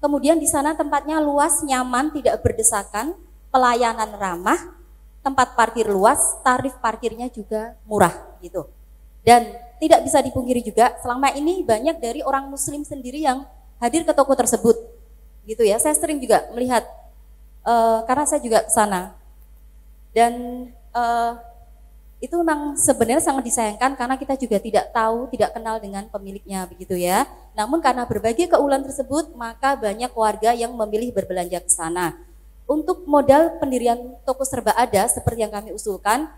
Speaker 12: Kemudian di sana tempatnya luas, nyaman, tidak berdesakan, pelayanan ramah, tempat parkir luas, tarif parkirnya juga murah gitu. Dan tidak bisa dipungkiri juga, selama ini banyak dari orang muslim sendiri yang hadir ke toko tersebut. Gitu ya, saya sering juga melihat, karena saya juga ke sana. Dan itu memang sebenarnya sangat disayangkan karena kita juga tidak tahu, tidak kenal dengan pemiliknya begitu ya. Namun karena berbagai keunggulan tersebut, maka banyak warga yang memilih berbelanja ke sana. Untuk modal pendirian toko serba ada seperti yang kami usulkan,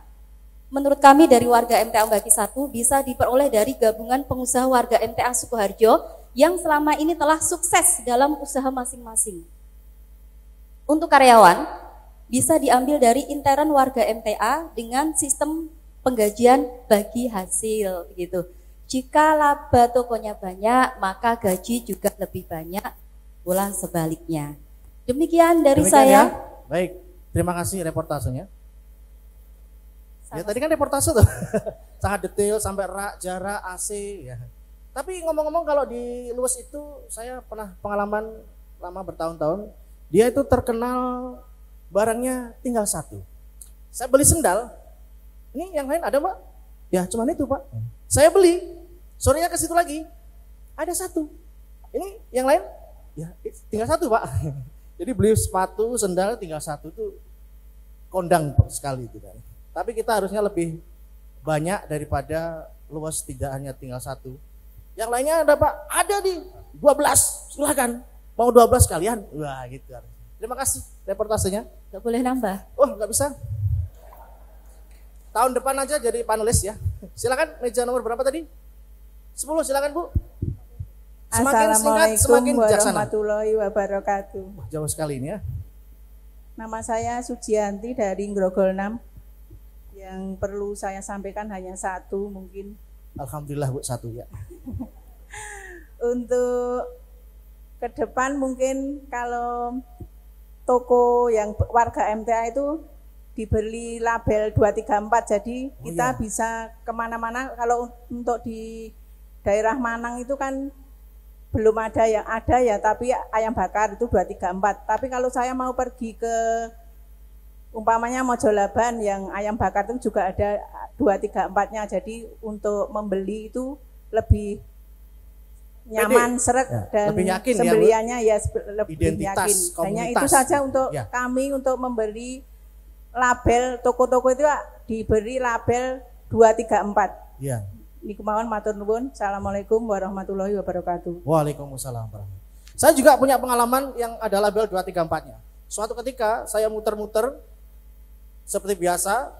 Speaker 12: menurut kami dari warga MTA Mbaki 1 bisa diperoleh dari gabungan pengusaha warga MTA Sukoharjo yang selama ini telah sukses dalam usaha masing-masing. Untuk karyawan, bisa diambil dari intern warga MTA dengan sistem penggajian bagi hasil gitu. Jika laba tokonya banyak, maka gaji juga lebih banyak, pula sebaliknya. Demikian dari saya.
Speaker 2: Ya. Baik, terima kasih reportasenya. Ya tadi kan reportase tuh sangat detail sampai rak, jarak, AC ya. Tapi ngomong-ngomong kalau di Luwes itu saya pernah pengalaman lama bertahun-tahun, dia itu terkenal barangnya tinggal satu. Saya beli sendal, ini yang lain ada Pak? Ya cuman itu Pak. Saya beli, sorenya ke situ lagi, ada satu. Ini yang lain, ya tinggal satu Pak. Jadi beli sepatu, sendal tinggal satu itu kondang sekali itu kan. Tapi kita harusnya lebih banyak daripada Luwes tidak hanya tinggal satu. Yang lainnya ada Pak, ada di 12, silahkan. Mau 12 kalian? Wah gitu kan. Terima kasih reportasenya.
Speaker 12: Gak boleh nambah.
Speaker 2: Oh gak bisa. Tahun depan aja jadi panelis ya. Silakan meja nomor berapa tadi? 10 silakan Bu. Semakin singkat semakin bijaksana.
Speaker 13: Warahmatullahi wabarakatuh.
Speaker 2: Wah, jauh sekali ini ya.
Speaker 13: Nama saya Sujianti dari Grogol 6. Yang perlu saya sampaikan hanya satu mungkin.
Speaker 2: Alhamdulillah Bu, satu ya.
Speaker 13: Untuk ke depan mungkin kalau toko yang warga MTA itu diberi label 234, jadi kita bisa kemana-mana. Kalau untuk di daerah Manang itu kan belum ada yang ada ya, tapi ayam bakar itu 234. Tapi kalau saya mau pergi ke umpamanya Mojolaban yang ayam bakar itu juga ada 234-nya, jadi untuk membeli itu lebih nyaman, seret ya, dan sembeliannya ya lebih
Speaker 2: identitas,
Speaker 13: yakin. Hanya itu saja untuk kami untuk memberi label toko-toko itu diberi label 234.
Speaker 2: Ya.
Speaker 13: Ini kemauan matur nuwun. Assalamualaikum warahmatullahi wabarakatuh.
Speaker 2: Waalaikumsalam warahmatullahi wabarakatuh. Saya juga punya pengalaman yang ada label 234-nya. Suatu ketika saya muter-muter seperti biasa,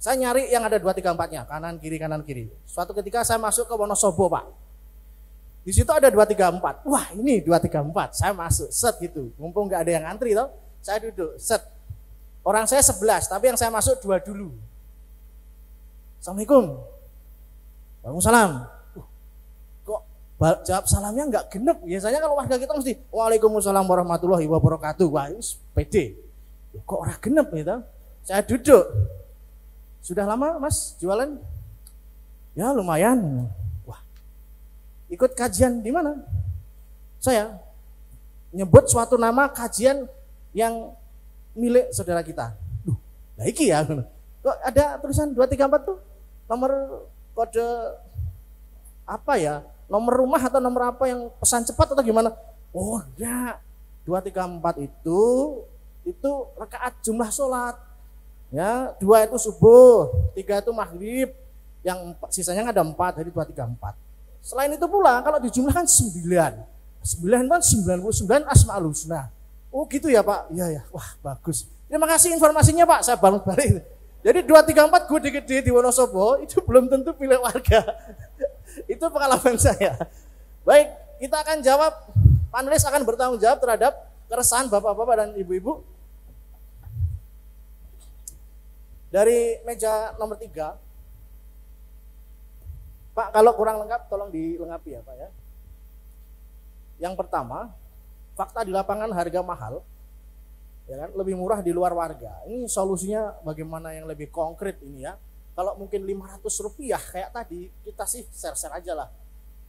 Speaker 2: saya nyari yang ada 234-nya, kanan kiri. Suatu ketika saya masuk ke Wonosobo Pak. Di situ ada 234. Wah, ini 234. Saya masuk, set gitu. Mumpung nggak ada yang antri toh, saya duduk, set. Orang saya 11, tapi yang saya masuk 2 dulu. Assalamualaikum. Waalaikumsalam. Kok jawab salamnya nggak genep? Biasanya kalau warga kita mesti Waalaikumsalam warahmatullahi wabarakatuh. Wah, ini pede. Kok orang genep gitu? Saya duduk. Sudah lama Mas jualan? Ya lumayan. Ikut kajian di mana? Saya nyebut suatu nama kajian yang milik saudara kita. Nah iki ya. Kok ada tulisan 234 tuh? Nomor kode apa ya? Nomor rumah atau nomor apa yang pesan cepat atau gimana? Oh enggak. 234 itu rakaat jumlah sholat. Ya, 2 itu subuh, 3 itu maghrib, yang sisanya ada 4, jadi 234. Selain itu pula kalau dijumlahkan 9 kan 99 Asmaul Husna. Oh gitu ya Pak? Iya ya, wah bagus. Terima kasih informasinya Pak, saya balik. Jadi 234 gede-gede di Wonosobo itu belum tentu pilih warga. Itu pengalaman saya. Baik, kita akan jawab, panelis akan bertanggung jawab terhadap keresahan bapak-bapak dan ibu-ibu. Dari meja nomor 3. Pak, kalau kurang lengkap tolong dilengkapi ya Pak ya. Yang pertama, fakta di lapangan harga mahal, ya kan, lebih murah di luar warga. Ini solusinya bagaimana yang lebih konkret ini ya. Kalau mungkin 500 rupiah kayak tadi, kita sih share-share aja lah.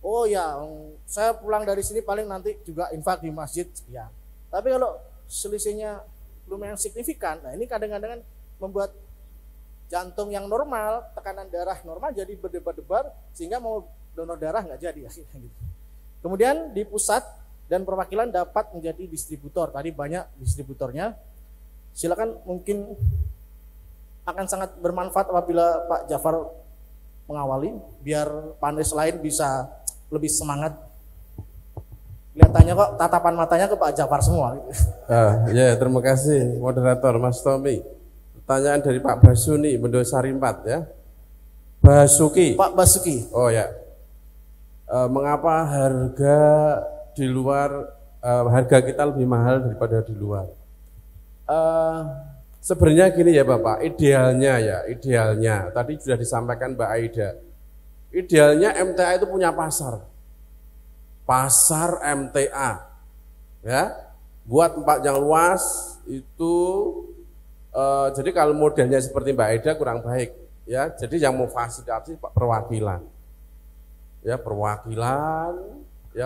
Speaker 2: Oh ya, saya pulang dari sini paling nanti juga infak di masjid ya. Tapi kalau selisihnya lumayan signifikan, nah ini kadang-kadang membuat jantung yang normal, tekanan darah normal jadi berdebar-debar sehingga mau donor darah nggak jadi akhirnya gitu. Kemudian di pusat dan perwakilan dapat menjadi distributor. Tadi banyak distributornya. Silakan, mungkin akan sangat bermanfaat apabila Pak Jafar mengawali biar panelis lain bisa lebih semangat. Kelihatannya kok tatapan matanya ke Pak Jafar semua.
Speaker 6: Ya, terima kasih moderator Mas Tommy. Pertanyaan dari Pak Basuni, Mendosari 4 ya. Basuki.
Speaker 2: Pak Basuki.
Speaker 6: Oh ya. Mengapa harga di luar harga kita lebih mahal daripada di luar? Sebenarnya gini ya Bapak, idealnya tadi sudah disampaikan Mbak Aida. Idealnya MTA itu punya pasar MTA, ya, buat tempat yang luas itu. Jadi kalau modelnya seperti Mbak Aida kurang baik, ya. Jadi yang mau fasilitasi perwakilan, ya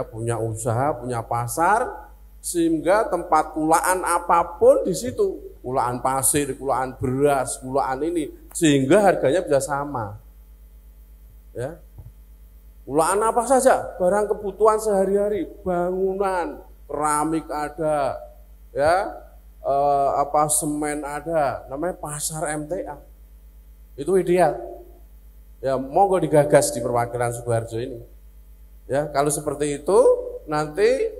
Speaker 6: punya usaha, punya pasar, sehingga tempat kulaan apapun di situ, kulaan pasir, kulaan beras, kulaan ini, sehingga harganya bisa sama, ya. Kulaan apa saja, barang kebutuhan sehari-hari, bangunan, keramik ada, ya. Semen ada, namanya pasar MTA. Itu ideal. Ya, monggo digagas di perwakilan Sukoharjo ini. Ya, kalau seperti itu nanti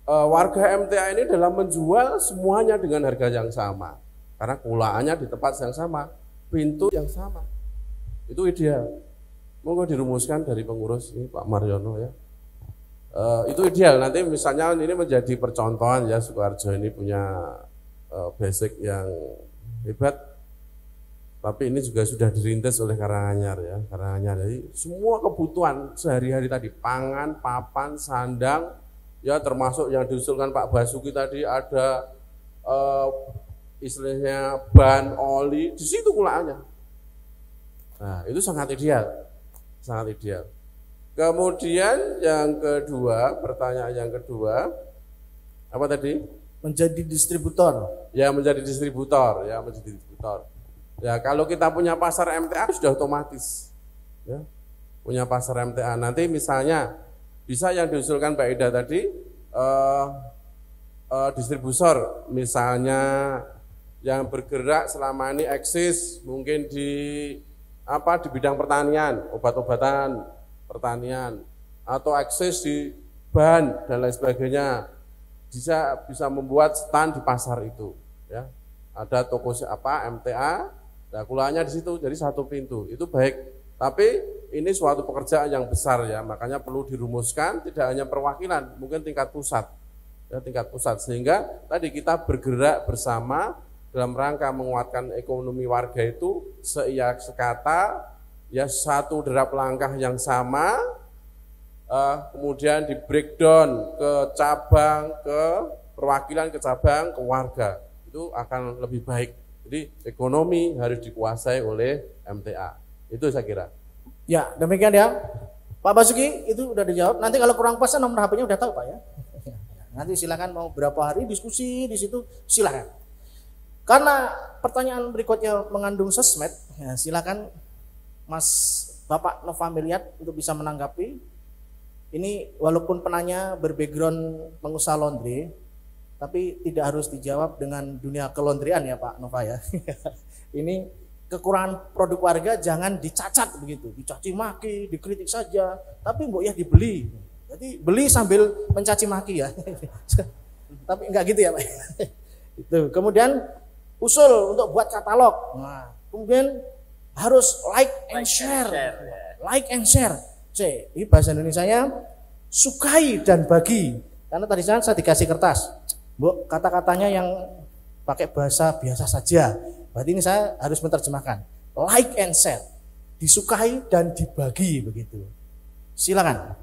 Speaker 6: warga MTA ini dalam menjual semuanya dengan harga yang sama. Karena kulaannya di tempat yang sama, pintu yang sama. Itu ideal. Monggo dirumuskan dari pengurus ini Pak Mariono ya. Itu ideal. Nanti misalnya ini menjadi percontohan ya, Sukoharjo ini punya basic yang hebat, tapi ini juga sudah dirintis oleh Karanganyar ya. Karanganyar, jadi semua kebutuhan sehari-hari tadi, pangan, papan, sandang, ya termasuk yang diusulkan Pak Basuki tadi ada istilahnya ban, oli, di situ kulaannya. Nah itu sangat ideal, sangat ideal. Kemudian yang kedua, pertanyaan yang kedua, apa tadi?
Speaker 2: Menjadi distributor.
Speaker 6: Ya, menjadi distributor, ya, menjadi distributor. Ya, kalau kita punya pasar MTA sudah otomatis. Ya. Punya pasar MTA. Nanti misalnya bisa yang diusulkan Mbak Ida tadi distributor, misalnya yang bergerak selama ini eksis mungkin di bidang pertanian, obat-obatan pertanian, atau eksis di bahan dan lain sebagainya. Bisa membuat stand di pasar itu, ya. Ada toko MTA, nah kulaannya di situ, jadi satu pintu. Itu baik. Tapi ini suatu pekerjaan yang besar ya, makanya perlu dirumuskan tidak hanya perwakilan, mungkin tingkat pusat. Ya, tingkat pusat, sehingga tadi kita bergerak bersama dalam rangka menguatkan ekonomi warga itu sekata, ya, satu derap langkah yang sama. Kemudian di breakdown ke cabang, ke perwakilan, ke cabang, ke warga, itu akan lebih baik. Jadi ekonomi harus dikuasai oleh MTA. Itu saya kira.
Speaker 2: Ya, demikian ya. Pak Basuki itu udah dijawab. Nanti kalau kurang pas nomor HP-nya udah tahu Pak ya. Nanti silakan mau berapa hari diskusi di situ silakan. Karena pertanyaan berikutnya mengandung sosmed, ya silakan Mas Bapak Nova Miliat untuk bisa menanggapi. Ini walaupun penanya berbackground pengusaha laundry, tapi tidak harus dijawab dengan dunia kelondrian ya Pak Nova ya. Ini kekurangan produk warga jangan dicacat begitu, dicaci maki, dikritik saja, tapi mbok ya dibeli. Jadi beli sambil mencaci maki ya. Tapi enggak gitu ya Pak. Itu. Kemudian usul untuk buat katalog. Nah, kemudian harus like and share. Like and share. Ini bahasa Indonesianya sukai dan bagi. Karena tadi saya dikasih kertas. Bu, kata-katanya yang pakai bahasa biasa saja. Berarti ini saya harus menerjemahkan. Like and share. Disukai dan dibagi begitu. Silakan.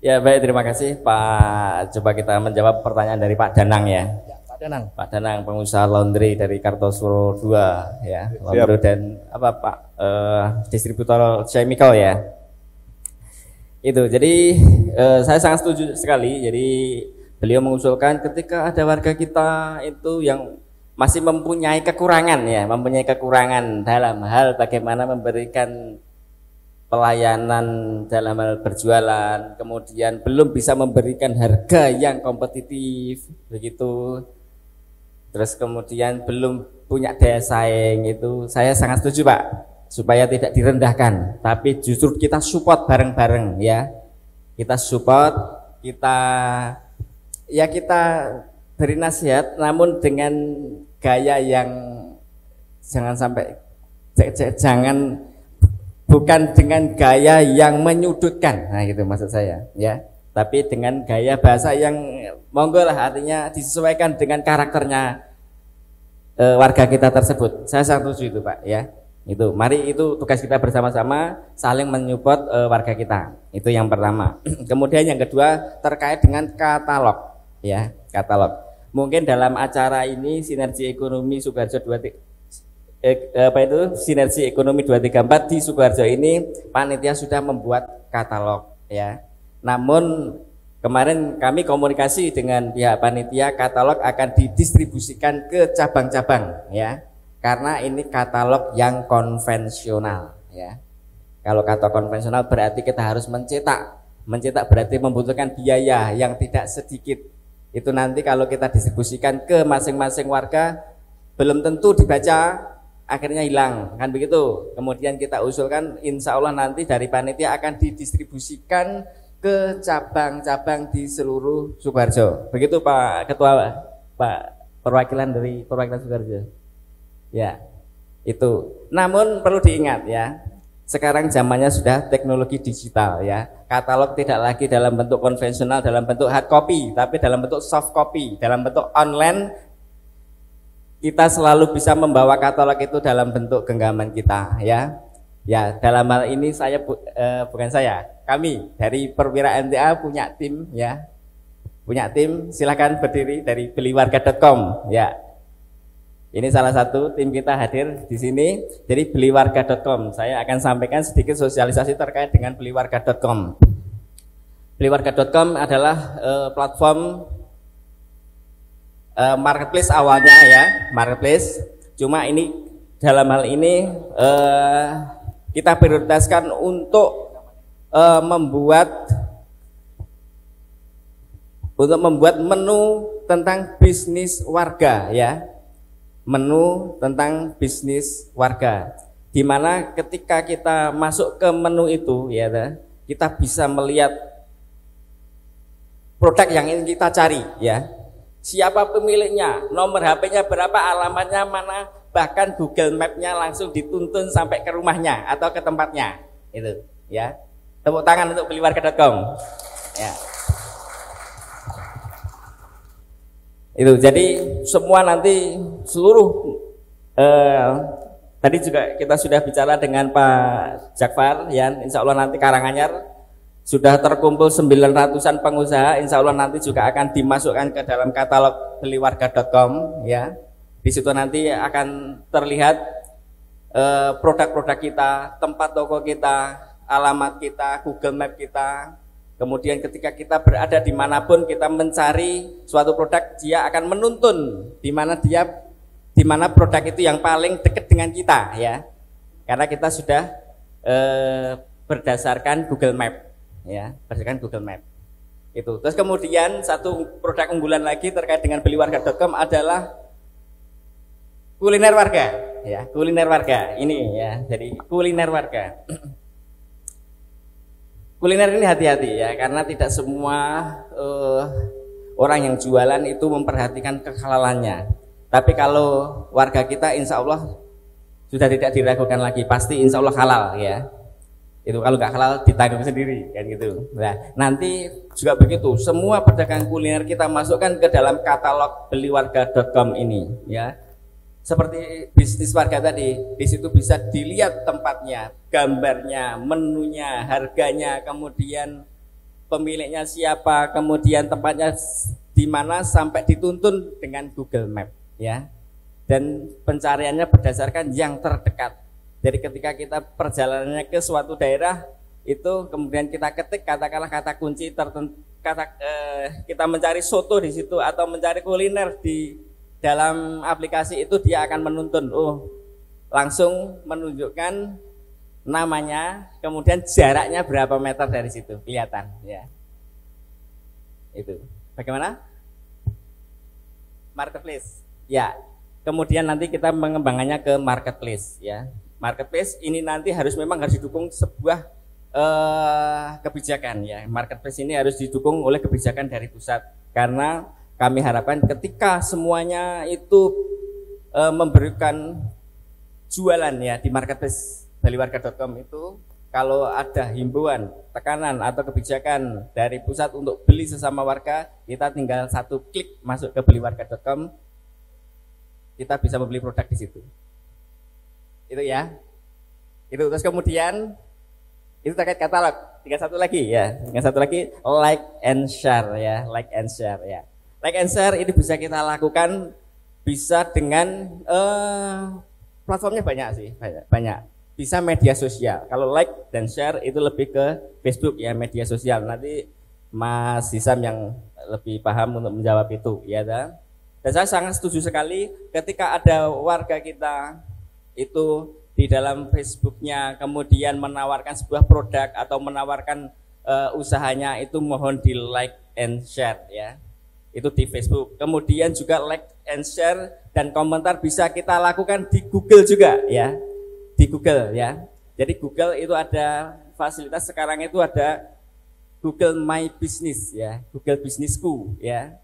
Speaker 4: Ya baik, terima kasih Pak. Coba kita menjawab pertanyaan dari Pak Danang ya.
Speaker 2: Pak Danang.
Speaker 4: Pak Danang, pengusaha laundry dari Kartosuro 2 ya. Laundry dan apa Pak distributor chemical ya. Itu jadi saya sangat setuju sekali. Jadi beliau mengusulkan ketika ada warga kita itu yang masih mempunyai kekurangan ya, mempunyai kekurangan dalam hal bagaimana memberikan pelayanan dalam hal berjualan, kemudian belum bisa memberikan harga yang kompetitif begitu, terus kemudian belum punya daya saing, itu saya sangat setuju Pak, supaya tidak direndahkan, tapi justru kita support bareng-bareng ya, kita support, kita beri nasihat, namun dengan gaya yang bukan dengan gaya yang menyudutkan, nah gitu maksud saya ya, tapi dengan gaya bahasa yang monggo lah, artinya disesuaikan dengan karakternya warga kita tersebut. Saya sangat setuju itu Pak ya. Itu mari itu tugas kita bersama-sama saling menyupport warga kita. Itu yang pertama. Kemudian yang kedua terkait dengan katalog ya, katalog. Mungkin dalam acara ini Sinergi Ekonomi Sukoharjo Sinergi Ekonomi 234 di Sukoharjo ini panitia sudah membuat katalog ya. Namun kemarin kami komunikasi dengan pihak panitia, katalog akan didistribusikan ke cabang-cabang ya. Karena ini katalog yang konvensional ya. Kalau katalog konvensional berarti kita harus mencetak. Mencetak berarti membutuhkan biaya yang tidak sedikit. Itu nanti kalau kita distribusikan ke masing-masing warga belum tentu dibaca, akhirnya hilang kan begitu. Kemudian kita usulkan insya Allah nanti dari panitia akan didistribusikan ke cabang-cabang di seluruh Sukoharjo. Begitu Pak Ketua, Pak perwakilan dari perwakilan Sukoharjo ya. Itu namun perlu diingat ya, sekarang zamannya sudah teknologi digital ya. Katalog tidak lagi dalam bentuk konvensional, dalam bentuk hard copy, tapi dalam bentuk soft copy, dalam bentuk online. Kita selalu bisa membawa katalog itu dalam bentuk genggaman kita ya. Ya, dalam hal ini saya bukan saya, kami dari Perwira MTA punya tim ya. Punya tim, silakan berdiri dari beliwarga.com ya. Ini salah satu tim kita hadir di sini. Jadi beliwarga.com. Saya akan sampaikan sedikit sosialisasi terkait dengan beliwarga.com. Beliwarga.com adalah platform marketplace awalnya ya, marketplace. Cuma ini dalam hal ini kita prioritaskan untuk membuat menu tentang bisnis warga ya. Menu tentang bisnis warga, di mana ketika kita masuk ke menu itu ya, kita bisa melihat produk yang ingin kita cari ya, siapa pemiliknya, nomor HP-nya berapa, alamatnya mana, bahkan Google Map-nya langsung dituntun sampai ke rumahnya atau ke tempatnya. Itu ya, tepuk tangan untuk beliwarga.com ya. Itu jadi semua nanti seluruh tadi juga kita sudah bicara dengan Pak Jakfar ya, insya Allah nanti Karanganyar sudah terkumpul 900-an pengusaha, insya Allah nanti juga akan dimasukkan ke dalam katalog beliwarga.com ya. Di situ nanti akan terlihat produk-produk kita, tempat toko kita, alamat kita, Google Map kita. Kemudian ketika kita berada dimanapun kita mencari suatu produk, dia akan menuntun di mana produk itu yang paling dekat dengan kita ya. Karena kita sudah berdasarkan Google Map ya, berdasarkan Google Map. Itu. Terus kemudian satu produk unggulan lagi terkait dengan beliwarga.com adalah kuliner warga. ya, kuliner warga ini ya. Jadi kuliner warga. Kuliner ini hati-hati ya, karena tidak semua orang yang jualan itu memperhatikan kehalalannya. Tapi kalau warga kita insya Allah sudah tidak diragukan lagi, pasti insya Allah halal ya. Itu kalau nggak halal ditanggung sendiri kan gitu. Nah nanti juga begitu, semua pedagang kuliner kita masukkan ke dalam katalog beliwarga.com ini ya. Seperti bisnis warga tadi, di situ bisa dilihat tempatnya, gambarnya, menunya, harganya, kemudian pemiliknya siapa, kemudian tempatnya di mana sampai dituntun dengan Google Map ya. Dan pencariannya berdasarkan yang terdekat. Jadi ketika kita perjalanannya ke suatu daerah itu kemudian kita ketik katakanlah kata kunci tertentu, kita mencari soto di situ atau mencari kuliner di dalam aplikasi itu, dia akan menuntun, langsung menunjukkan namanya, kemudian jaraknya berapa meter dari situ kelihatan ya. Itu bagaimana marketplace ya. Kemudian nanti kita mengembangkannya ke marketplace ya. Marketplace ini nanti harus didukung sebuah kebijakan ya. Marketplace ini harus didukung oleh kebijakan dari pusat, karena kami harapkan ketika semuanya itu memberikan jualan ya di marketplace beliwarga.com itu, kalau ada himbauan, tekanan atau kebijakan dari pusat untuk beli sesama warga, kita tinggal satu klik masuk ke beliwarga.com, kita bisa membeli produk di situ. Itu ya. Itu terus kemudian itu terkait katalog. Tinggal satu lagi ya. Tinggal satu lagi, like and share ya, like and share ya. Like and share ini bisa kita lakukan bisa dengan platformnya banyak sih, banyak. Bisa media sosial. Kalau like dan share itu lebih ke Facebook ya, media sosial. Nanti Mas Hisam yang lebih paham untuk menjawab itu ya. Dan saya sangat setuju sekali ketika ada warga kita itu di dalam Facebooknya kemudian menawarkan sebuah produk atau menawarkan usahanya, itu mohon di like and share ya. Itu di Facebook. Kemudian juga like and share dan komentar bisa kita lakukan di Google juga ya. Di Google ya. Jadi Google itu ada fasilitas sekarang itu ada Google My Business ya, Google Businessku ya.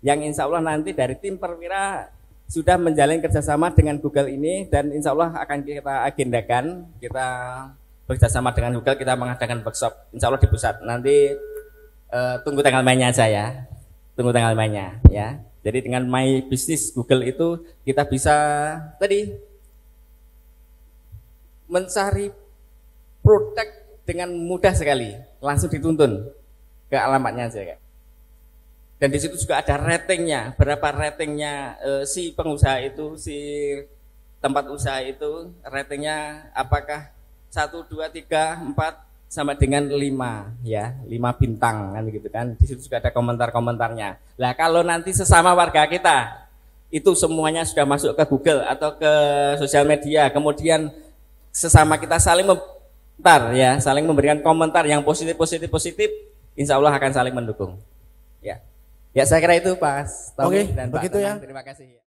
Speaker 4: Yang insya Allah nanti dari tim Perwira sudah menjalin kerjasama dengan Google ini, dan insya Allah akan kita agendakan, kita bekerjasama dengan Google, kita mengadakan workshop insya Allah di pusat. Nanti tunggu tanggal mainnya aja ya. Tunggu tanggal mainnya ya. Jadi dengan My Business Google itu kita bisa tadi mencari produk dengan mudah sekali, langsung dituntun ke alamatnya aja kan. Dan di situ juga ada ratingnya, berapa ratingnya si pengusaha itu, si tempat usaha itu, ratingnya apakah 1, 2, 3, 4 sama dengan 5 ya, 5 bintang kan gitu kan. Di situ juga ada komentar-komentarnya. Nah, kalau nanti sesama warga kita itu semuanya sudah masuk ke Google atau ke sosial media, kemudian sesama kita saling saling memberikan komentar yang positif, insya Allah akan saling mendukung. Ya, saya kira itu Pak Tommy dan Pak Tenang. Terima kasih.